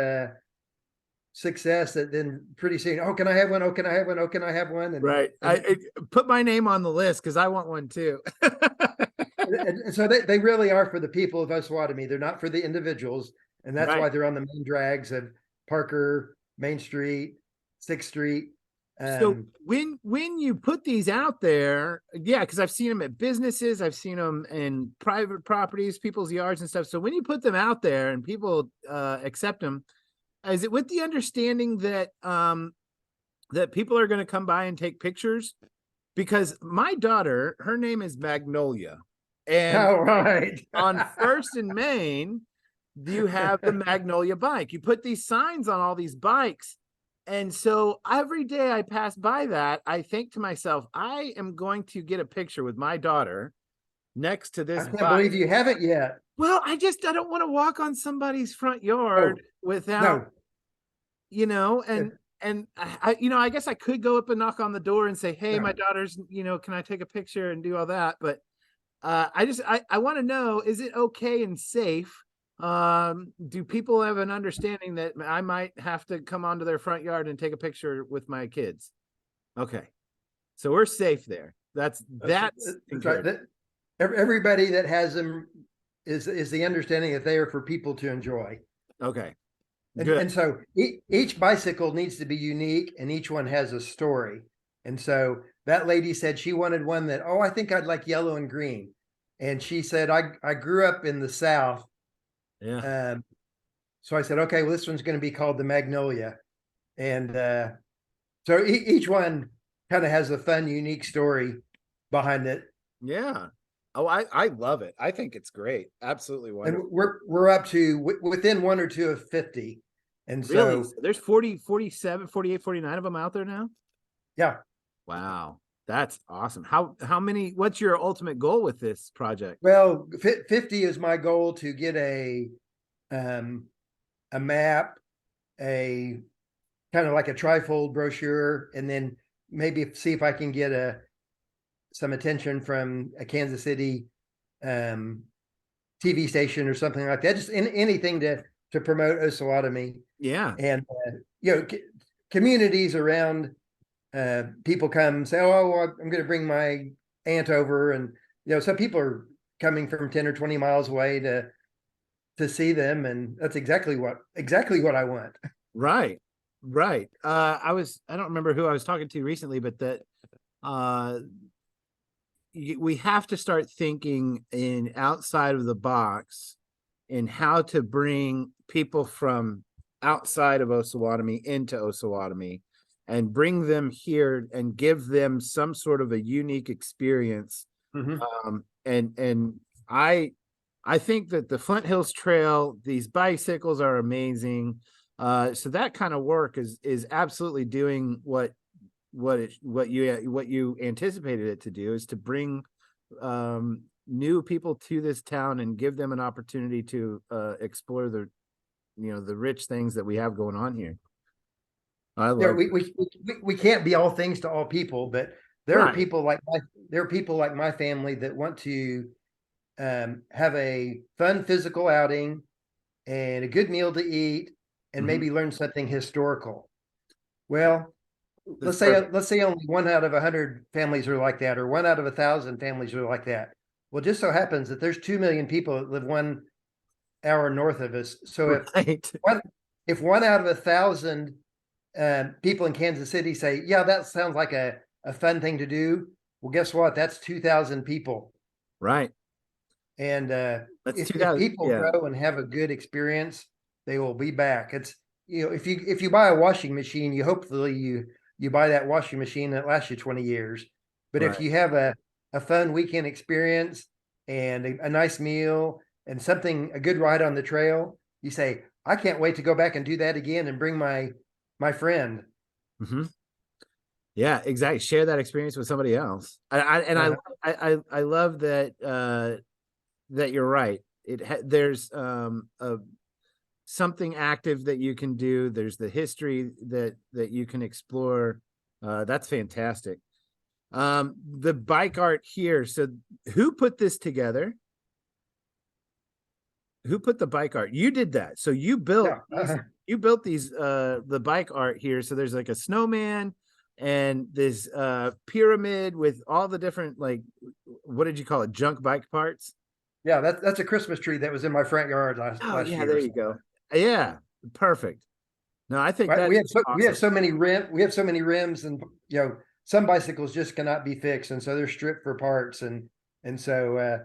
B: success that then pretty soon, oh, can I have one? Oh, can I have one? Oh, can I have one? And,
A: right. I put my name on the list because I want one too.
B: and so they really are for the people of Osawatomie. They're not for the individuals. And that's
A: Right.
B: why they're on the main drags of Parker, Main Street, 6th Street.
A: So when you put these out there, yeah, because I've seen them at businesses, I've seen them in private properties, people's yards and stuff. So when you put them out there and people accept them, is it with the understanding that that people are going to come by and take pictures? Because my daughter, her name is Magnolia, and
B: all right.
A: on First and Main, you have the Magnolia bike. You put these signs on all these bikes. And so every day I pass by that, I think to myself, I am going to get a picture with my daughter next to this
B: I can't
A: bike.
B: believe you haven't yet.
A: Well, I don't want to walk on somebody's front yard without,
B: No.
A: and I guess I could go up and knock on the door and say, hey, my daughter's, can I take a picture and do all that? But I want to know, is it okay and safe? Do people have an understanding that I might have to come onto their front yard and take a picture with my kids? Okay. So we're safe there. That's
B: right. Everybody that has them is the understanding that they are for people to enjoy.
A: Okay.
B: And so each bicycle needs to be unique, and each one has a story. And so that lady said she wanted one that, oh, I think I'd like yellow and green. And she said, I grew up in the South.
A: Yeah.
B: So I said, okay, well, this one's going to be called the Magnolia. And so each one kind of has a fun, unique story behind it.
A: Yeah. Oh, I love it. I think it's great. Absolutely wonderful.
B: And we're up to within 1 or 2 of 50. And
A: really?
B: so
A: There's 40, 47, 48, 49 of them out there now?
B: Yeah.
A: Wow. That's awesome. How many, what's your ultimate goal with this project?
B: Well, 50 is my goal, to get a map, a kind of like a trifold brochure, and then maybe see if I can get some attention from a Kansas City TV station or something like that. Just anything to promote Osawatomie.
A: Yeah.
B: And communities around, people come say, oh, I'm going to bring my aunt over, and some people are coming from 10 or 20 miles away to see them, and that's exactly what I want.
A: Right. I don't remember who I was talking to recently, but that we have to start thinking in outside of the box in how to bring people from outside of Osawatomie into Osawatomie and bring them here and give them some sort of a unique experience.
B: Mhm.
A: And I think that the Flint Hills Trail, these bicycles are amazing. So that kind of work is absolutely doing what you anticipated it to do, is to bring new people to this town and give them an opportunity to explore the rich things that we have going on here. I
B: Yeah,
A: love
B: we can't be all things to all people, but there are
A: right.
B: people like my family that want to have a fun physical outing and a good meal to eat and
A: Mhm.
B: maybe learn something historical. Well,
A: That's perfect.
B: let's say only 1 out of 100 families are like that, or 1 out of 1,000 families are like that. Well, just so happens that there's 2 million people that live 1 hour north of us. So
A: Right.
B: one if 1 out of 1,000 people in Kansas City say, "Yeah, that sounds like a fun thing to do," well, guess what? That's 2,000 people.
A: Right.
B: And
A: That's
B: if
A: 2000.
B: people
A: Yeah.
B: go and have a good experience, they will be back. It's if you buy a washing machine, you buy that washing machine that lasts you 20 years. But if
A: Right.
B: you have a fun weekend experience and a nice meal and a good ride on the trail, you say, I can't wait to go back and do that again and bring my friend.
A: Hmm. Yeah, exactly. Share that experience with somebody else.
B: Uh,
A: I love that that you're right. There's a something active that you can do. There's the history that you can explore. That's fantastic. The bike art here. So who put this together? Who put the bike art? You did that. So
B: yeah.
A: you built these the bike art here. So there's like a snowman and this pyramid with all the different, like, what did you call it? Junk bike parts?
B: Yeah, that's a Christmas tree that was in my front yard
A: Oh
B: last
A: yeah,
B: year.
A: there you go. Yeah, perfect. No, I think
B: Right,
A: that's
B: we have
A: awesome.
B: so many rims, and some bicycles just cannot be fixed, and so they're stripped for parts, and so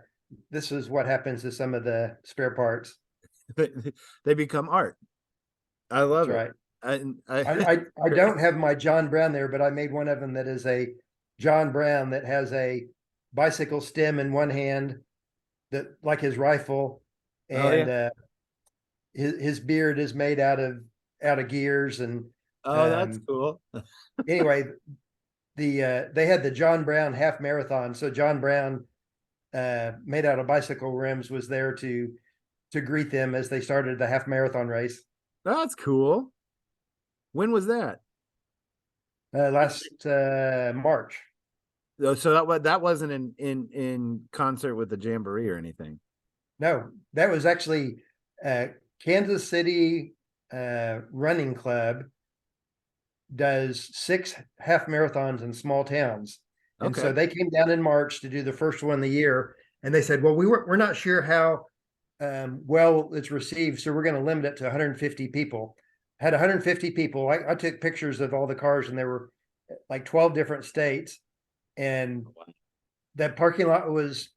B: this is what happens to some of the spare parts.
A: They become art. I
B: That's
A: love it.
B: right.
A: I
B: I don't have my John Brown there, but I made one of them that is a John Brown that has a bicycle stem in one hand, that like his rifle,
A: oh
B: and
A: yeah.
B: his beard is made out of gears, and
A: Oh, that's
B: um,
A: cool.
B: anyway, they had the John Brown half marathon. So John Brown, made out of bicycle rims, was there to greet them as they started the half marathon race
A: That's cool. When was that?
B: last March.
A: Oh, so that wasn't in concert with the Jamboree or anything.
B: No, that was actually uh, Kansas City Running Club does 6 half marathons in small towns, and
A: Okay.
B: so they came down in March to do the first one of the year, and they said, "Well, we're not sure how well it's received, so we're going to limit it to 150 people." Had 150 people. I took pictures of all the cars, and there were like 12 different states, and that parking lot was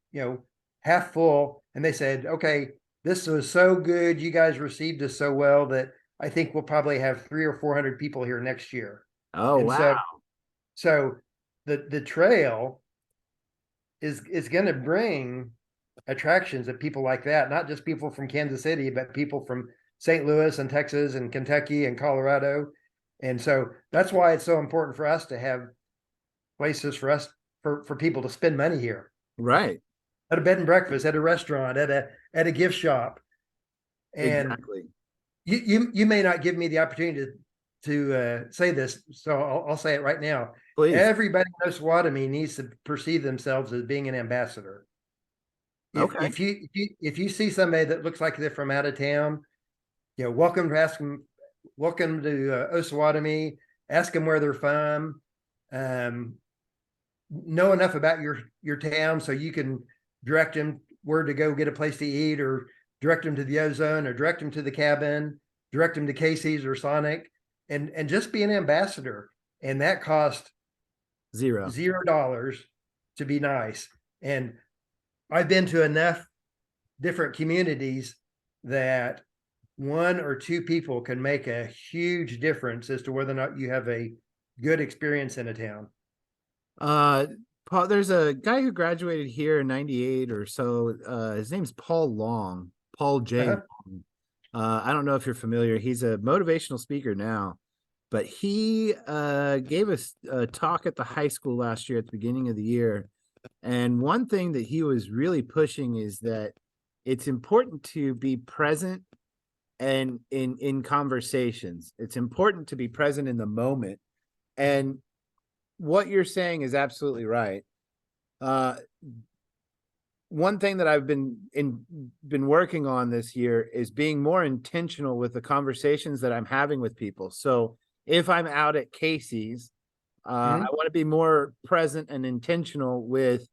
B: half full. And they said, "Okay, this was so good. You guys received us so well that I think we'll probably have 300 or 400 people here next year."
A: Oh
B: And so,
A: wow.
B: so the trail is going to bring attractions of people like that, not just people from Kansas City, but people from St. Louis and Texas and Kentucky and Colorado. And so that's why it's so important for us to have places for us for people to spend money here,
A: Right.
B: at a bed and breakfast, at a restaurant, at a gift shop. And
A: Exactly.
B: you may not give me the opportunity to say this, so I'll say it right now.
A: Please.
B: Everybody in Osawatomie needs to perceive themselves as being an ambassador.
A: Okay.
B: If you see somebody that looks like they're from out of town, welcome to ask them, welcome to Osawatomie, ask them where they're from, um, know enough about your town so you can direct them where to go get a place to eat, or direct them to the Ozone, or direct them to the cabin, direct them to Casey's or Sonic, and just be an ambassador. And that costs
A: Zero.
B: $0 to be nice. And I've been to enough different communities that one or two people can make a huge difference as to whether or not you have a good experience in a town.
A: Uh, Paul, there's a guy who graduated here in '98 or so. His name's Paul Long, Paul J.
B: Uh-huh.
A: Long. I don't know if you're familiar. He's a motivational speaker now, but he gave us a talk at the high school last year at the beginning of the year. And one thing that he was really pushing is that it's important to be present and in conversations. It's important to be present in the moment. And what you're saying is absolutely right. Uh, one thing that I've been working on this year is being more intentional with the conversations that I'm having with people. So if I'm out at Casey's, I want to be more present and intentional with,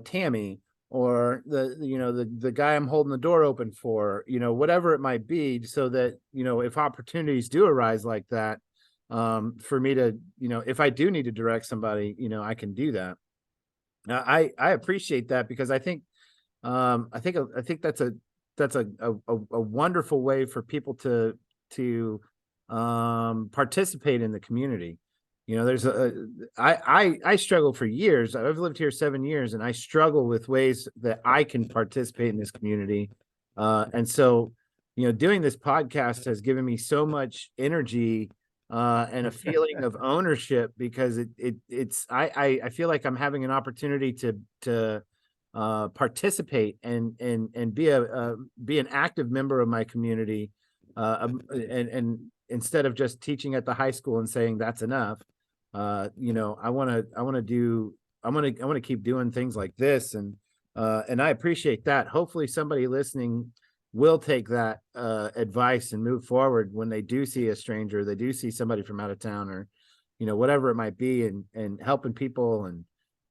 A: Tammy, or the guy I'm holding the door open for, whatever it might be, so that, if opportunities do arise like that, for me to, if I do need to direct somebody, I can do that. I appreciate that, because I think that's a wonderful way for people to participate in the community. There's I struggle for years. I've lived here 7 years, and I struggle with ways that I can participate in this community. And so, doing this podcast has given me so much energy and a feeling of ownership, because I feel like I'm having an opportunity to participate and be an active member of my community, and instead of just teaching at the high school and saying that's enough. I want to keep doing things like this, and I appreciate that. Hopefully somebody listening will take that advice and move forward when they do see a stranger, they do see somebody from out of town, or whatever it might be, and helping people and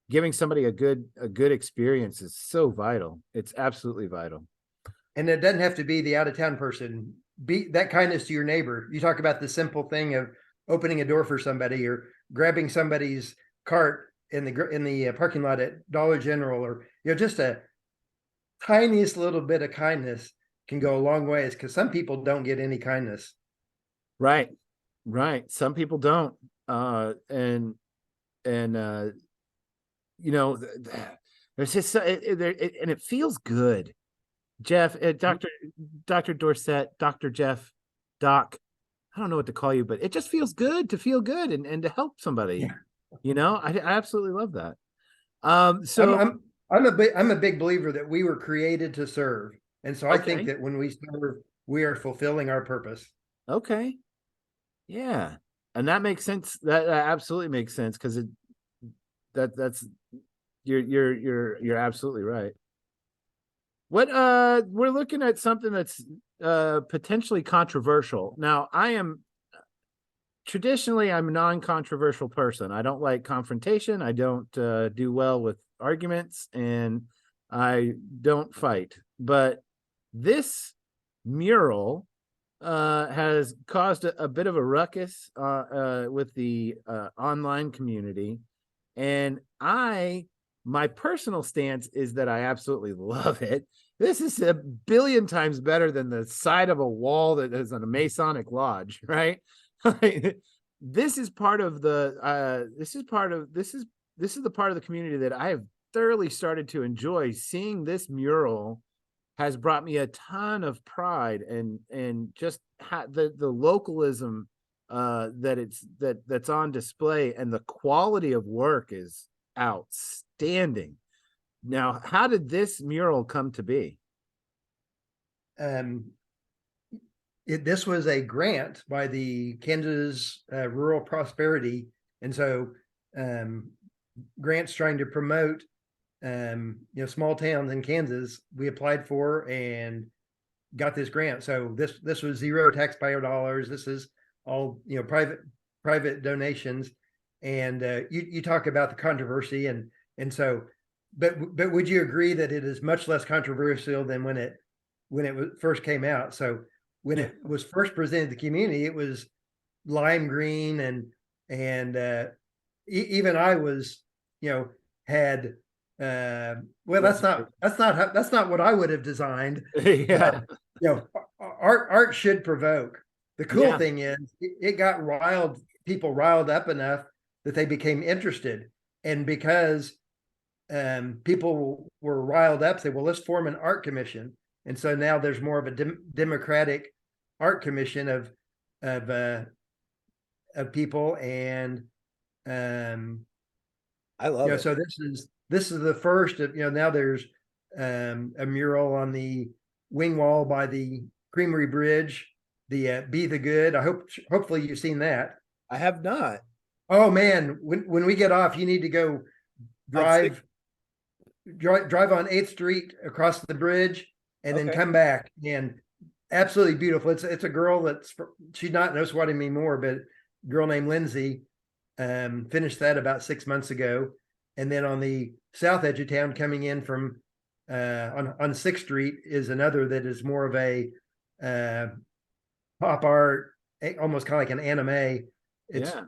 A: giving somebody a good experience is so vital. It's absolutely vital.
B: And it doesn't have to be the out of town person. Be that kindness to your neighbor. You talk about the simple thing of opening a door for somebody, or grabbing somebody's cart in the parking lot at Dollar General, or just a tiniest little bit of kindness can go a long ways, because some people don't get any kindness.
A: Right. Some people don't. And there's just and it feels good. Jeff, Dr. Dorsett, Dr. Jeff, Doc, I don't know what to call you, but it just feels good to feel good and to help somebody. Yeah. I absolutely love that. So
B: I'm a big believer that we were created to serve. And so I think that when we serve, we are fulfilling our purpose.
A: Okay. Yeah. And that makes sense. That absolutely makes sense, because that's you're absolutely right. What we're looking at something that's potentially controversial. Now, I'm a non-controversial person. I don't like confrontation. I don't do well with arguments, and I don't fight. But this mural has caused a bit of a ruckus with the online community, and my personal stance is that I absolutely love it. This is a billion times better than the side of a wall that is on a Masonic lodge, right? This is part of the this is the part of the community that I have thoroughly started to enjoy. Seeing this mural has brought me a ton of pride, and just the localism that's on display, and the quality of work is outstanding. Now, how did this mural come to be?
B: This was a grant by the Kansas Rural Prosperity, and so grants trying to promote small towns in Kansas. We applied for and got this grant. So this was zero taxpayer dollars. This is all private donations. And you talk about the controversy, and so, but would you agree that it is much less controversial than when it first came out? So when it was first presented to the community, it was lime green, and even I was had well, that's not what I would have designed.
A: Yeah.
B: art should provoke. The cool
A: Yeah,
B: thing is it got people riled up enough that they became interested. And because people were riled up, they well, let's form an art commission. And so now there's more of a democratic art commission of uh, of people. And
A: I love it.
B: so this is the first of, now there's a mural on the wing wall by the Creamery Bridge, the Be the Good. Hopefully you've seen that.
A: I have not.
B: Oh man, when we get off, you need to go
A: On six.
B: drive drive on 8th Street across the bridge and then
A: Okay.
B: come back. And absolutely beautiful. It's a girl she's not in Osawatomie anymore, but a girl named Lindsay finished that about 6 months ago. And then on the south edge of town, coming in from on 6th Street, is another that is more of a pop art, almost kind of like an anime. It's
A: Yeah.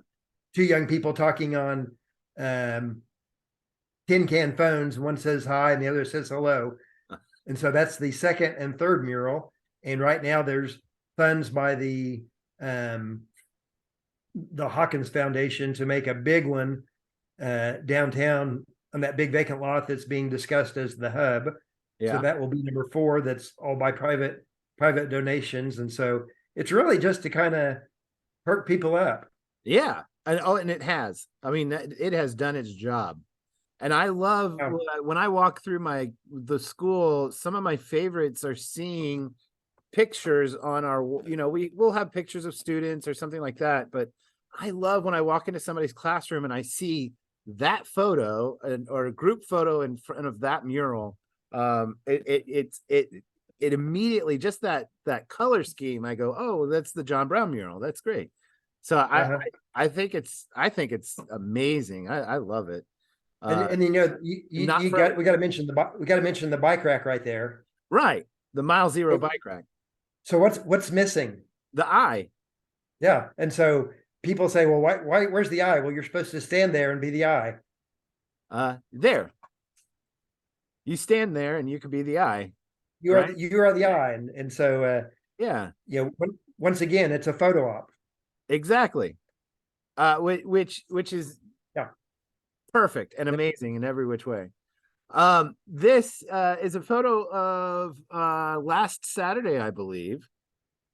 B: two young people talking on tin can phones. One says hi and the other says hello. And so that's the second and third mural. And right now there's funds by the Hawkins Foundation to make a big one downtown on that big vacant lot that's being discussed as the hub.
A: Yeah.
B: So that will be number 4. That's all by private donations. And so it's really just to kind of perk people up.
A: Yeah. And it has. I mean, it has done its job. And I love when I walk through the school, some of my favorites are seeing pictures on our, we'll have pictures of students or something like that. But I love when I walk into somebody's classroom and I see that photo or a group photo in front of that mural. It immediately, just that color scheme, I go, oh, that's the John Brown mural. That's great. So I think it's amazing. I love it.
B: And we got to mention the bike rack right there.
A: Right. The Mile Zero bike rack.
B: So what's missing?
A: The eye.
B: Yeah. And so people say, well, why where's the eye? Well, you're supposed to stand there and be the eye.
A: There. You stand there and you can be the eye.
B: You are the eye. And so
A: yeah.
B: Once again, it's a photo op.
A: Exactly. Which is perfect and amazing in every which way. This is a photo of last Saturday, I believe.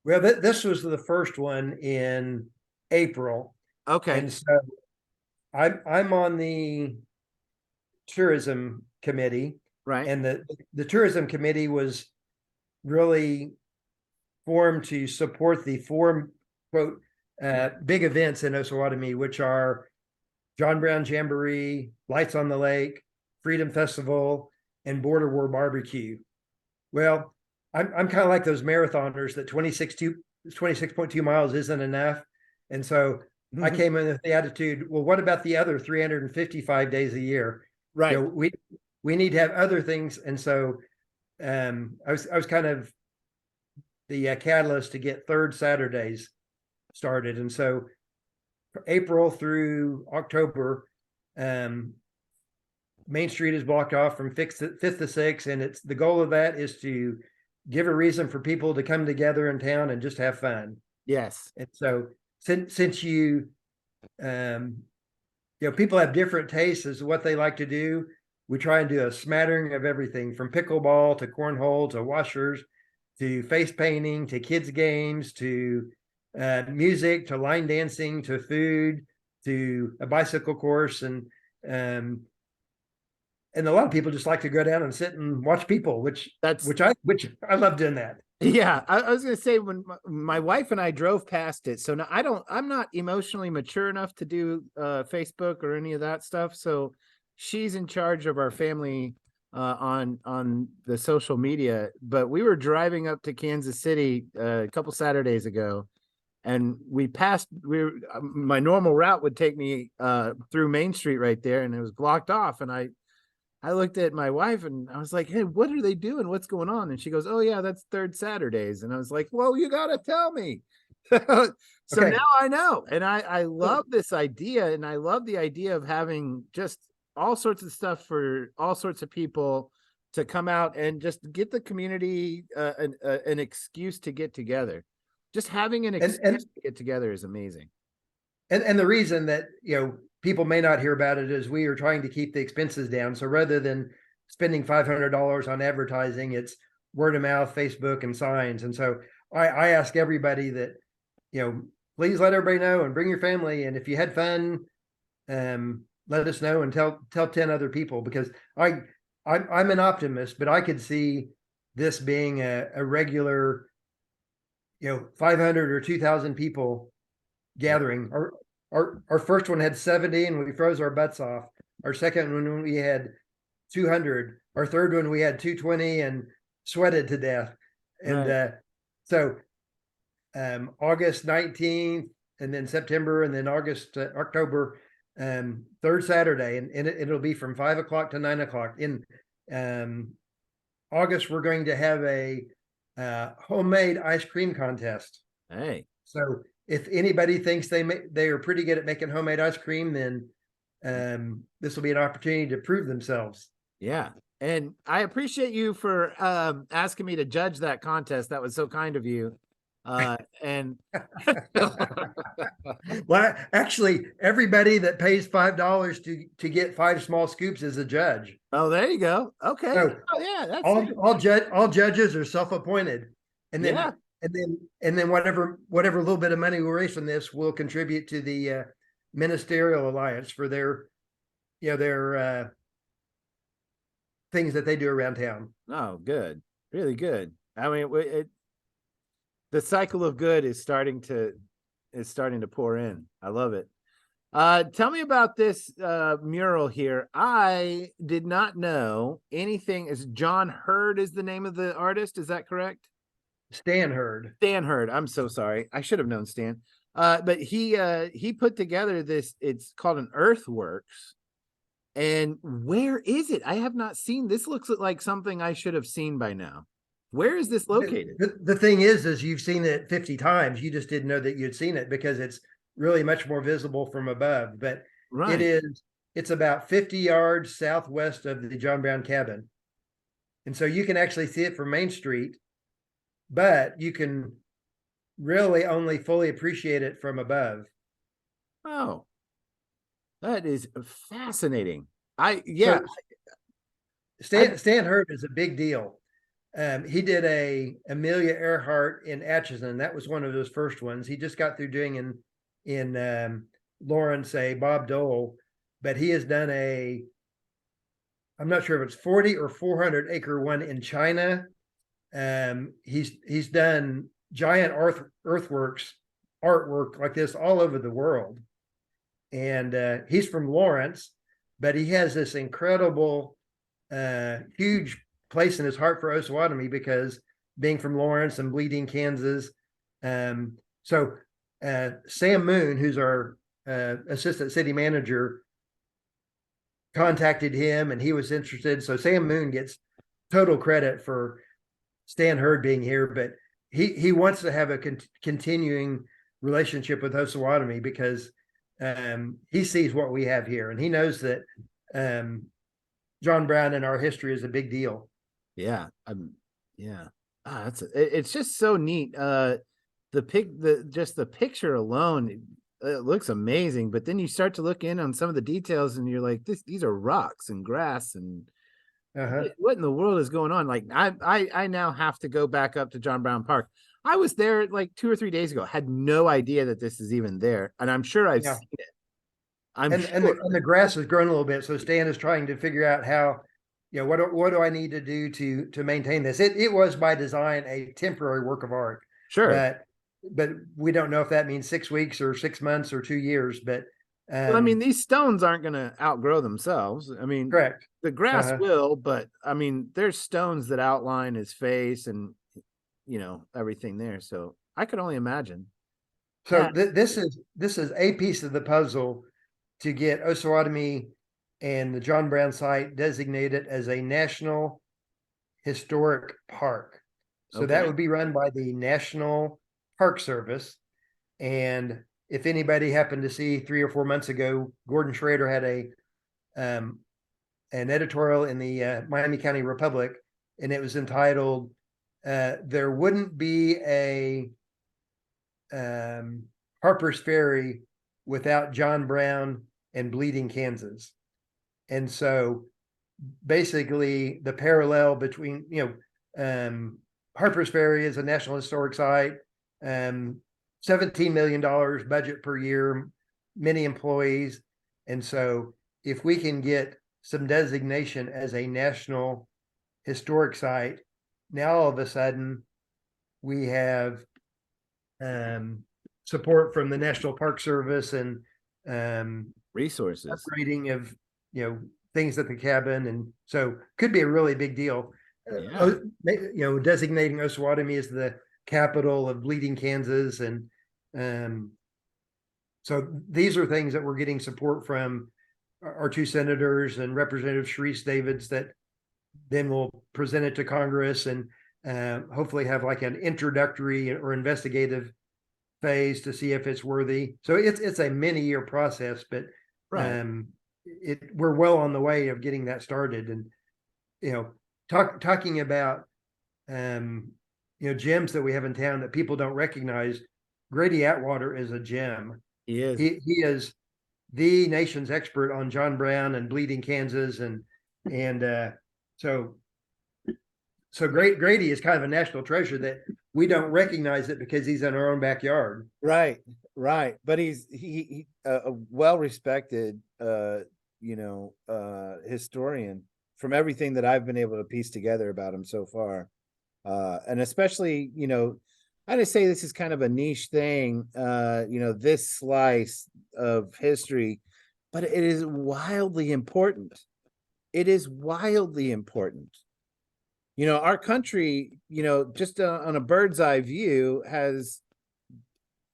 B: Well, this was the first one in April.
A: Okay.
B: And so I'm on the tourism committee.
A: Right.
B: And the tourism committee was really formed to support the 4 quote big events in Osawatomie, which are John Brown Jamboree, Lights on the Lake, Freedom Festival, and Border War Barbecue. Well, I'm kind of like those marathoners that 26.2 miles isn't enough. And so I came in with the attitude, well, what about the other 355 days a year?
A: Right.
B: We need to have other things. And so I was kind of the catalyst to get third Saturdays started. And so April through October, Main Street is blocked off from 5th to 6th, and the goal of that is to give a reason for people to come together in town and just have fun.
A: Yes.
B: And so since people have different tastes as to what they like to do, we try and do a smattering of everything from pickleball to cornhole to washers to face painting to kids games to music to line dancing to food to a bicycle course. And a lot of people just like to go down and sit and watch people, which I love doing that.
A: Yeah, I was going to say, when my wife and I drove past it, so now I'm not emotionally mature enough to do Facebook or any of that stuff. So she's in charge of our family on the social media. But we were driving up to Kansas City a couple Saturdays ago, and my normal route would take me through Main Street right there, and it was blocked off. And I looked at my wife and I was like, hey, what are they doing? What's going on? And she goes, oh yeah, that's third Saturdays. And I was like, well, you got to tell me. So now I know. And I love this idea. And I love the idea of having just all sorts of stuff for all sorts of people. to come out and just get the community an excuse to get together. Just having an
B: And
A: excuse to get together is amazing.
B: and the reason that people may not hear about it is we are trying to keep the expenses down. So rather than spending $500 on advertising, it's word of mouth, Facebook, and signs. And so I ask everybody that please let everybody know and bring your family. And if you had fun, let us know and tell 10 other people, because I'm an optimist, but I could see this being a regular 500 or 2,000 people gathering. Our first one had 70 and we froze our butts off. Our second one we had 200. Our third one we had 220 and sweated to death. And
A: Right.
B: so August 19th, and then September, and then October, third Saturday, and it'll be from 5 o'clock to 9 o'clock. In August, we're going to have a homemade ice cream contest.
A: Hey.
B: So if anybody thinks they are pretty good at making homemade ice cream, then this will be an opportunity to prove themselves.
A: Yeah. And I appreciate you for asking me to judge that contest. That was so kind of you. And
B: Well, actually, everybody that pays $5 to get 5 small scoops is a judge.
A: oh, there you go. Okay.
B: So
A: Oh, yeah, that's
B: all judges are self-appointed, and then
A: yeah.
B: whatever little bit of money we raise from this will contribute to the Ministerial Alliance for their things that they do around town.
A: Oh, good. Really good. I mean, the cycle of good is starting to pour in. I love it. Tell me about this mural here. I did not know anything. Is John Hurd is the name of the artist? Is that correct?
B: Stan Hurd.
A: Stan Hurd. I'm so sorry. I should have known Stan. But he put together this. It's called an earthworks. And where is it? I have not seen this. Looks like something I should have seen by now. Where is this located?
B: The thing is you've seen it 50 times. You just didn't know that you'd seen it because it's really much more visible from above. But
A: Right.
B: it's about 50 yards southwest of the John Brown cabin. And so you can actually see it from Main Street, but you can really only fully appreciate it from above.
A: Oh, that is fascinating. So
B: Stan Hurd is a big deal. He did a Amelia Earhart in Atchison. That was one of his first ones. He just got through doing in Lawrence a Bob Dole, but he has done I'm not sure if it's 40 or 400 acre one in China. He's done giant earthworks artwork like this all over the world. And he's from Lawrence, but he has this incredible, huge place in his heart for Osawatomie because being from Lawrence and Bleeding, Kansas. So Sam Moon, who's our assistant city manager, contacted him and he was interested. So Sam Moon gets total credit for Stan Hurd being here, but he wants to have a continuing relationship with Osawatomie because he sees what we have here and he knows that John Brown and our history is a big deal.
A: Yeah. Yeah. It's just so neat. The picture alone, it looks amazing, but then you start to look in on some of the details and you're like, these are rocks and grass and what in the world is going on? Like I now have to go back up to John Brown Park. I was there like 2 or 3 days ago, had no idea that this is even there. And I'm sure I've seen it.
B: And the grass has grown a little bit. So Stan is trying to figure out how, what do I need to do to maintain this? It was by design a temporary work of art.
A: Sure.
B: But we don't know if that means 6 weeks or 6 months or 2 years. But
A: well, I mean, these stones aren't going to outgrow themselves. I mean,
B: correct.
A: The grass will, but I mean, there's stones that outline his face and everything there. So I could only imagine.
B: So this is a piece of the puzzle to get Osawatomie and the John Brown site designated as a National Historic Park. So that would be run by the National Park Service. And if anybody happened to see 3 or 4 months ago, Gordon Schrader had a an editorial in the Miami County Republic, and it was entitled "There Wouldn't Be a Harper's Ferry Without John Brown and Bleeding Kansas." And so basically the parallel between, Harper's Ferry is a National Historic Site, $17 million budget per year, many employees. And so if we can get some designation as a National Historic Site, now all of a sudden we have support from the National Park Service and
A: Resources.
B: upgrading of, things at the cabin. And so could be a really big deal.
A: Yeah.
B: Designating Osawatomie as the capital of Bleeding Kansas. And so these are things that we're getting support from our two senators and Representative Sharice Davids, that then we'll present it to Congress and hopefully have like an introductory or investigative phase to see if it's worthy. So it's a many-year process, but
A: Right.
B: We're well on the way of getting that started. And talking about gems that we have in town that people don't recognize. Grady Atwater is a gem.
A: He is.
B: He is the nation's expert on John Brown and Bleeding Kansas, and so Grady is kind of a national treasure that we don't recognize it because he's in our own backyard.
A: Right. But he's a well-respected historian from everything that I've been able to piece together about him so far. And especially, I just say this is kind of a niche thing, this slice of history, but it is wildly important. It is wildly important. Our country, just on a bird's eye view, has,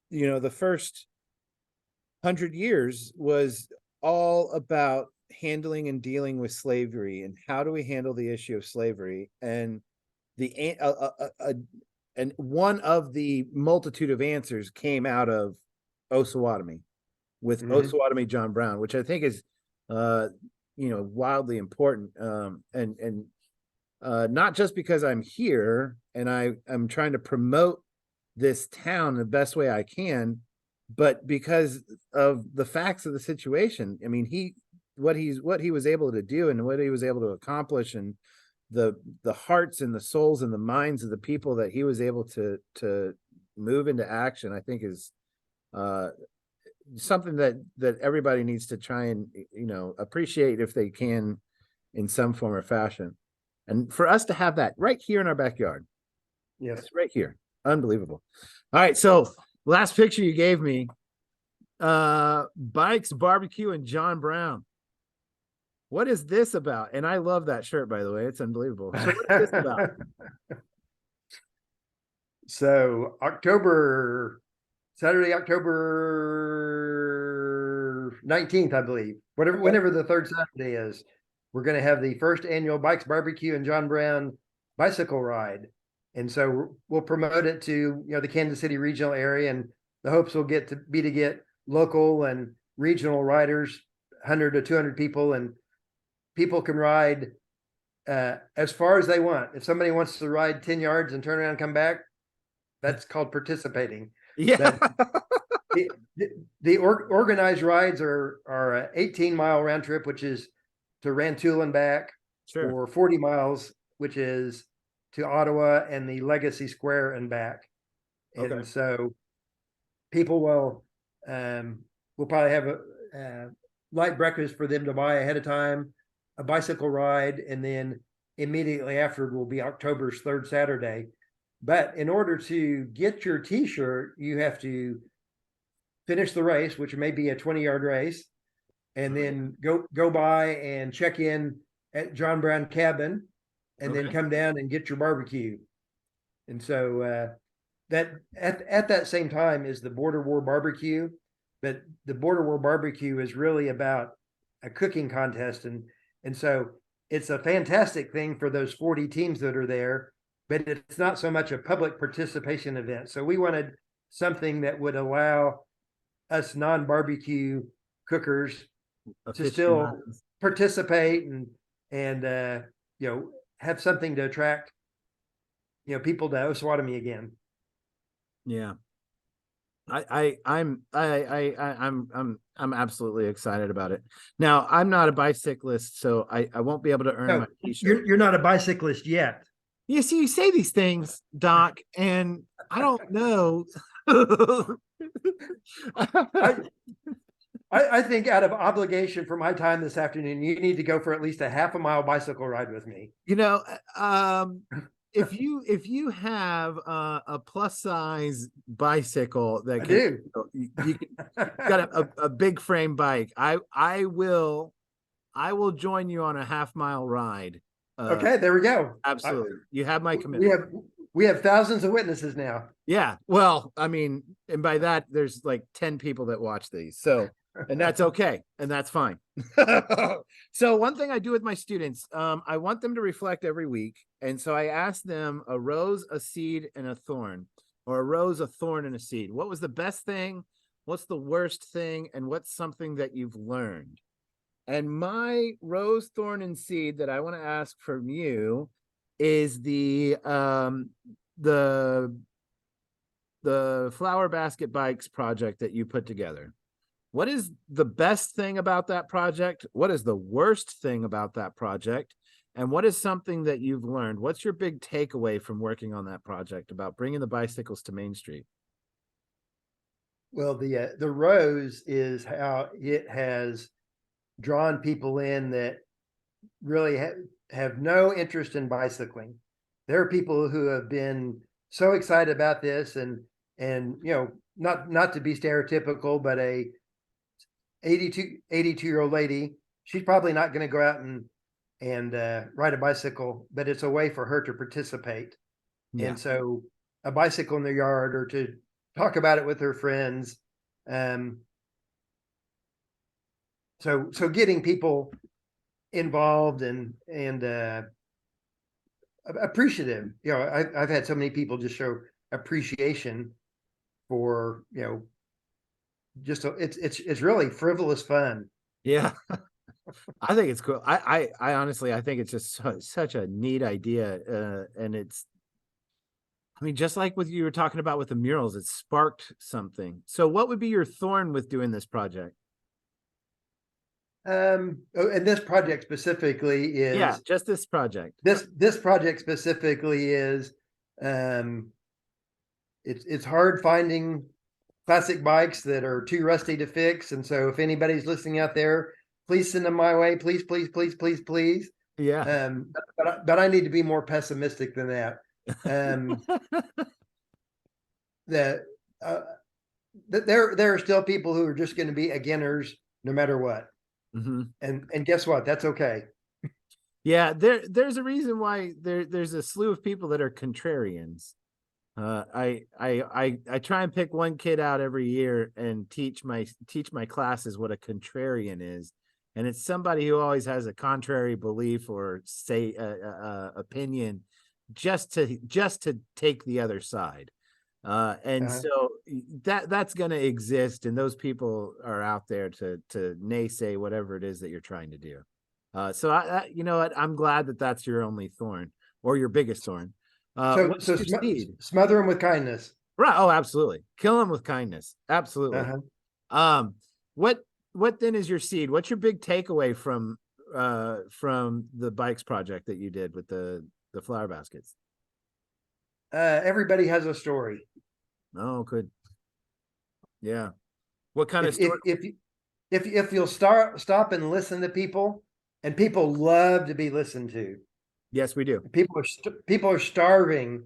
A: the first 100 years was all about handling and dealing with slavery, and how do we handle the issue of slavery, and and one of the multitude of answers came out of Osawatomie with Osawatomie John Brown, which I think is wildly important, and not just because I'm here and I'm trying to promote this town the best way I can, but because of the facts of the situation. I mean, what he was able to do and what he was able to accomplish, and the hearts and the souls and the minds of the people that he was able to move into action, I think is something that everybody needs to try and appreciate if they can, in some form or fashion. And for us to have that right here in our backyard.
B: Yes,
A: right here. Unbelievable. All right, so last picture you gave me, bikes, barbecue, and John Brown. What is this about? And I love that shirt, by the way. It's unbelievable. So what is this about?
B: So Saturday, October 19th, I believe, whenever the third Saturday is, we're going to have the first annual Bikes, Barbecue, and John Brown bicycle ride. And so we'll promote it to, the Kansas City regional area, and the hopes will get local and regional riders, 100 to 200 people, and people can ride as far as they want. If somebody wants to ride 10 yards and turn around and come back, that's called participating.
A: Yeah.
B: The organized rides are an 18-mile round trip, which is to Rantoul and back,
A: Sure.
B: or 40 miles, which is to Ottawa and the Legacy Square and back.
A: Okay.
B: And so people will probably have a light breakfast for them to buy ahead of time, a bicycle ride, and then immediately after will be October's third Saturday. But in order to get your t-shirt, you have to finish the race, which may be a 20-yard race, and then go by and check in at John Brown cabin, and then come down and get your barbecue. And so that at that same time is the Border War barbecue, but the Border War barbecue is really about a cooking contest, and so it's a fantastic thing for those 40 teams that are there, but it's not so much a public participation event. So we wanted something that would allow us non-barbecue cookers to still participate and and have something to attract people to Osawatomie again.
A: Yeah. I'm absolutely excited about it. Now, I'm not a bicyclist, so I won't be able to earn
B: No,
A: my t-shirt.
B: you're not a bicyclist yet.
A: You see, you say these things, Doc, and I don't know.
B: I, I think out of obligation for my time this afternoon, you need to go for at least a half a mile bicycle ride with me.
A: You know, if you have a plus size bicycle that
B: I
A: can
B: do.
A: you got a big frame bike, I will join you on a half mile ride.
B: Okay, there we go.
A: Absolutely, you have my
B: We
A: commitment.
B: have thousands of witnesses now.
A: Yeah, well, I mean, and by that, there's like 10 people that watch these, so and that's okay, and that's fine. So one thing I do with my students, I want them to reflect every week, and so I ask them a rose, a seed, and a thorn, or a rose, a thorn, and a seed. What was the best thing? What's the worst thing? And what's something that you've learned? And my rose, thorn, and seed that I want to ask from you is the flower basket bikes project that you put together. What is the best thing about that project? What is the worst thing about that project? And what is something that you've learned? What's your big takeaway from working on that project about bringing the bicycles to Main Street?
B: Well, the rose is how it has drawn people in that really have no interest in bicycling. There are people who have been so excited about this, and not to be stereotypical, but a 82-year-old lady, she's probably not going to go out and ride a bicycle, but it's a way for her to participate.
A: Yeah.
B: And so a bicycle in the yard, or to talk about it with her friends. So getting people involved and appreciative. I've had so many people just show appreciation for just it's really frivolous fun.
A: Yeah. I think it's cool. I honestly, I think it's just such a neat idea. And I mean, just like what you were talking about with the murals, it sparked something. So what would be your thorn with doing this project?
B: And this project specifically
A: Yeah,
B: is
A: just this project.
B: this project specifically is um it's hard finding classic bikes that are too rusty to fix. And so if anybody's listening out there, please send them my way. Please, please, please, please, please.
A: Yeah.
B: But I need to be more pessimistic than that. That there are still people who are just going to be beginners no matter what.
A: Mm-hmm.
B: And guess what? That's okay.
A: Yeah, there's a reason why there's a slew of people that are contrarians. I try and pick one kid out every year and teach my classes what a contrarian is, and it's somebody who always has a contrary belief or say opinion, just to take the other side. And so that's going to exist, and those people are out there to naysay whatever it is that you're trying to do. So you know what? I'm glad that that's your only thorn, or your biggest thorn. What's your seed?
B: Smother them with kindness.
A: Right. Oh, absolutely. Kill them with kindness. Absolutely. What then is your seed? What's your big takeaway from the bikes project that you did with the flower baskets?
B: Everybody has a story.
A: Oh, good. Yeah. What kind of story?
B: If you'll stop and listen to people, and people love to be listened to.
A: Yes, we do.
B: People are starving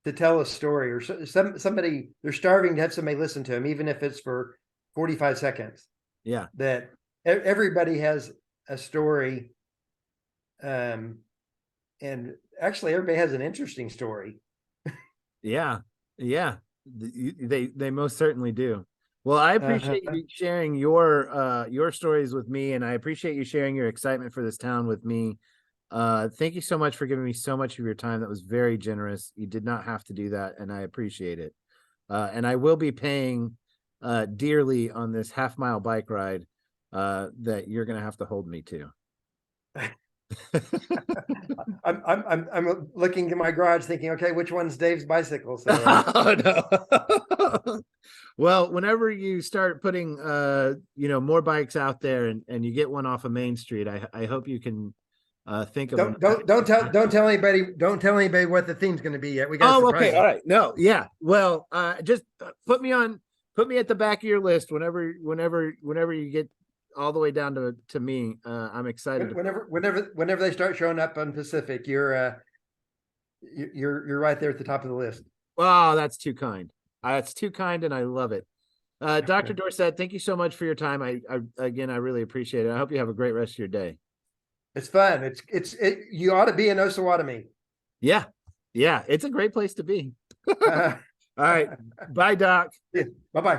B: to tell a story, or somebody, they're starving to have somebody listen to them, even if it's for 45 seconds.
A: Yeah.
B: That everybody has a story. And actually everybody has an interesting story.
A: Yeah. Yeah. They most certainly do. Well, I appreciate you sharing your stories with me, and I appreciate you sharing your excitement for this town with me. Thank you so much for giving me so much of your time. That was very generous. You did not have to do that, and I appreciate it. And I will be paying dearly on this half-mile bike ride that you're going to have to hold me to.
B: I'm looking in my garage thinking, okay, which one's Dave's bicycle? So
A: Oh, no. Well, whenever you start putting more bikes out there and you get one off of Main Street, I hope you can think of an
B: don't tell anybody what the theme's going to be yet. We got to
A: Oh,
B: surprise
A: okay. All right. No, yeah. Well, just put me at the back of your list whenever you get all the way down to me. I'm excited.
B: Whenever they start showing up on Pacific, you're right there at the top of the list.
A: Oh, that's too kind. That's too kind, and I love it. Dr. Dorsett, thank you so much for your time. I really appreciate it. I hope you have a great rest of your day.
B: It's fun. You ought to be in Osawatomie.
A: Yeah. Yeah. It's a great place to be. All right. Bye, Doc.
B: Bye-bye.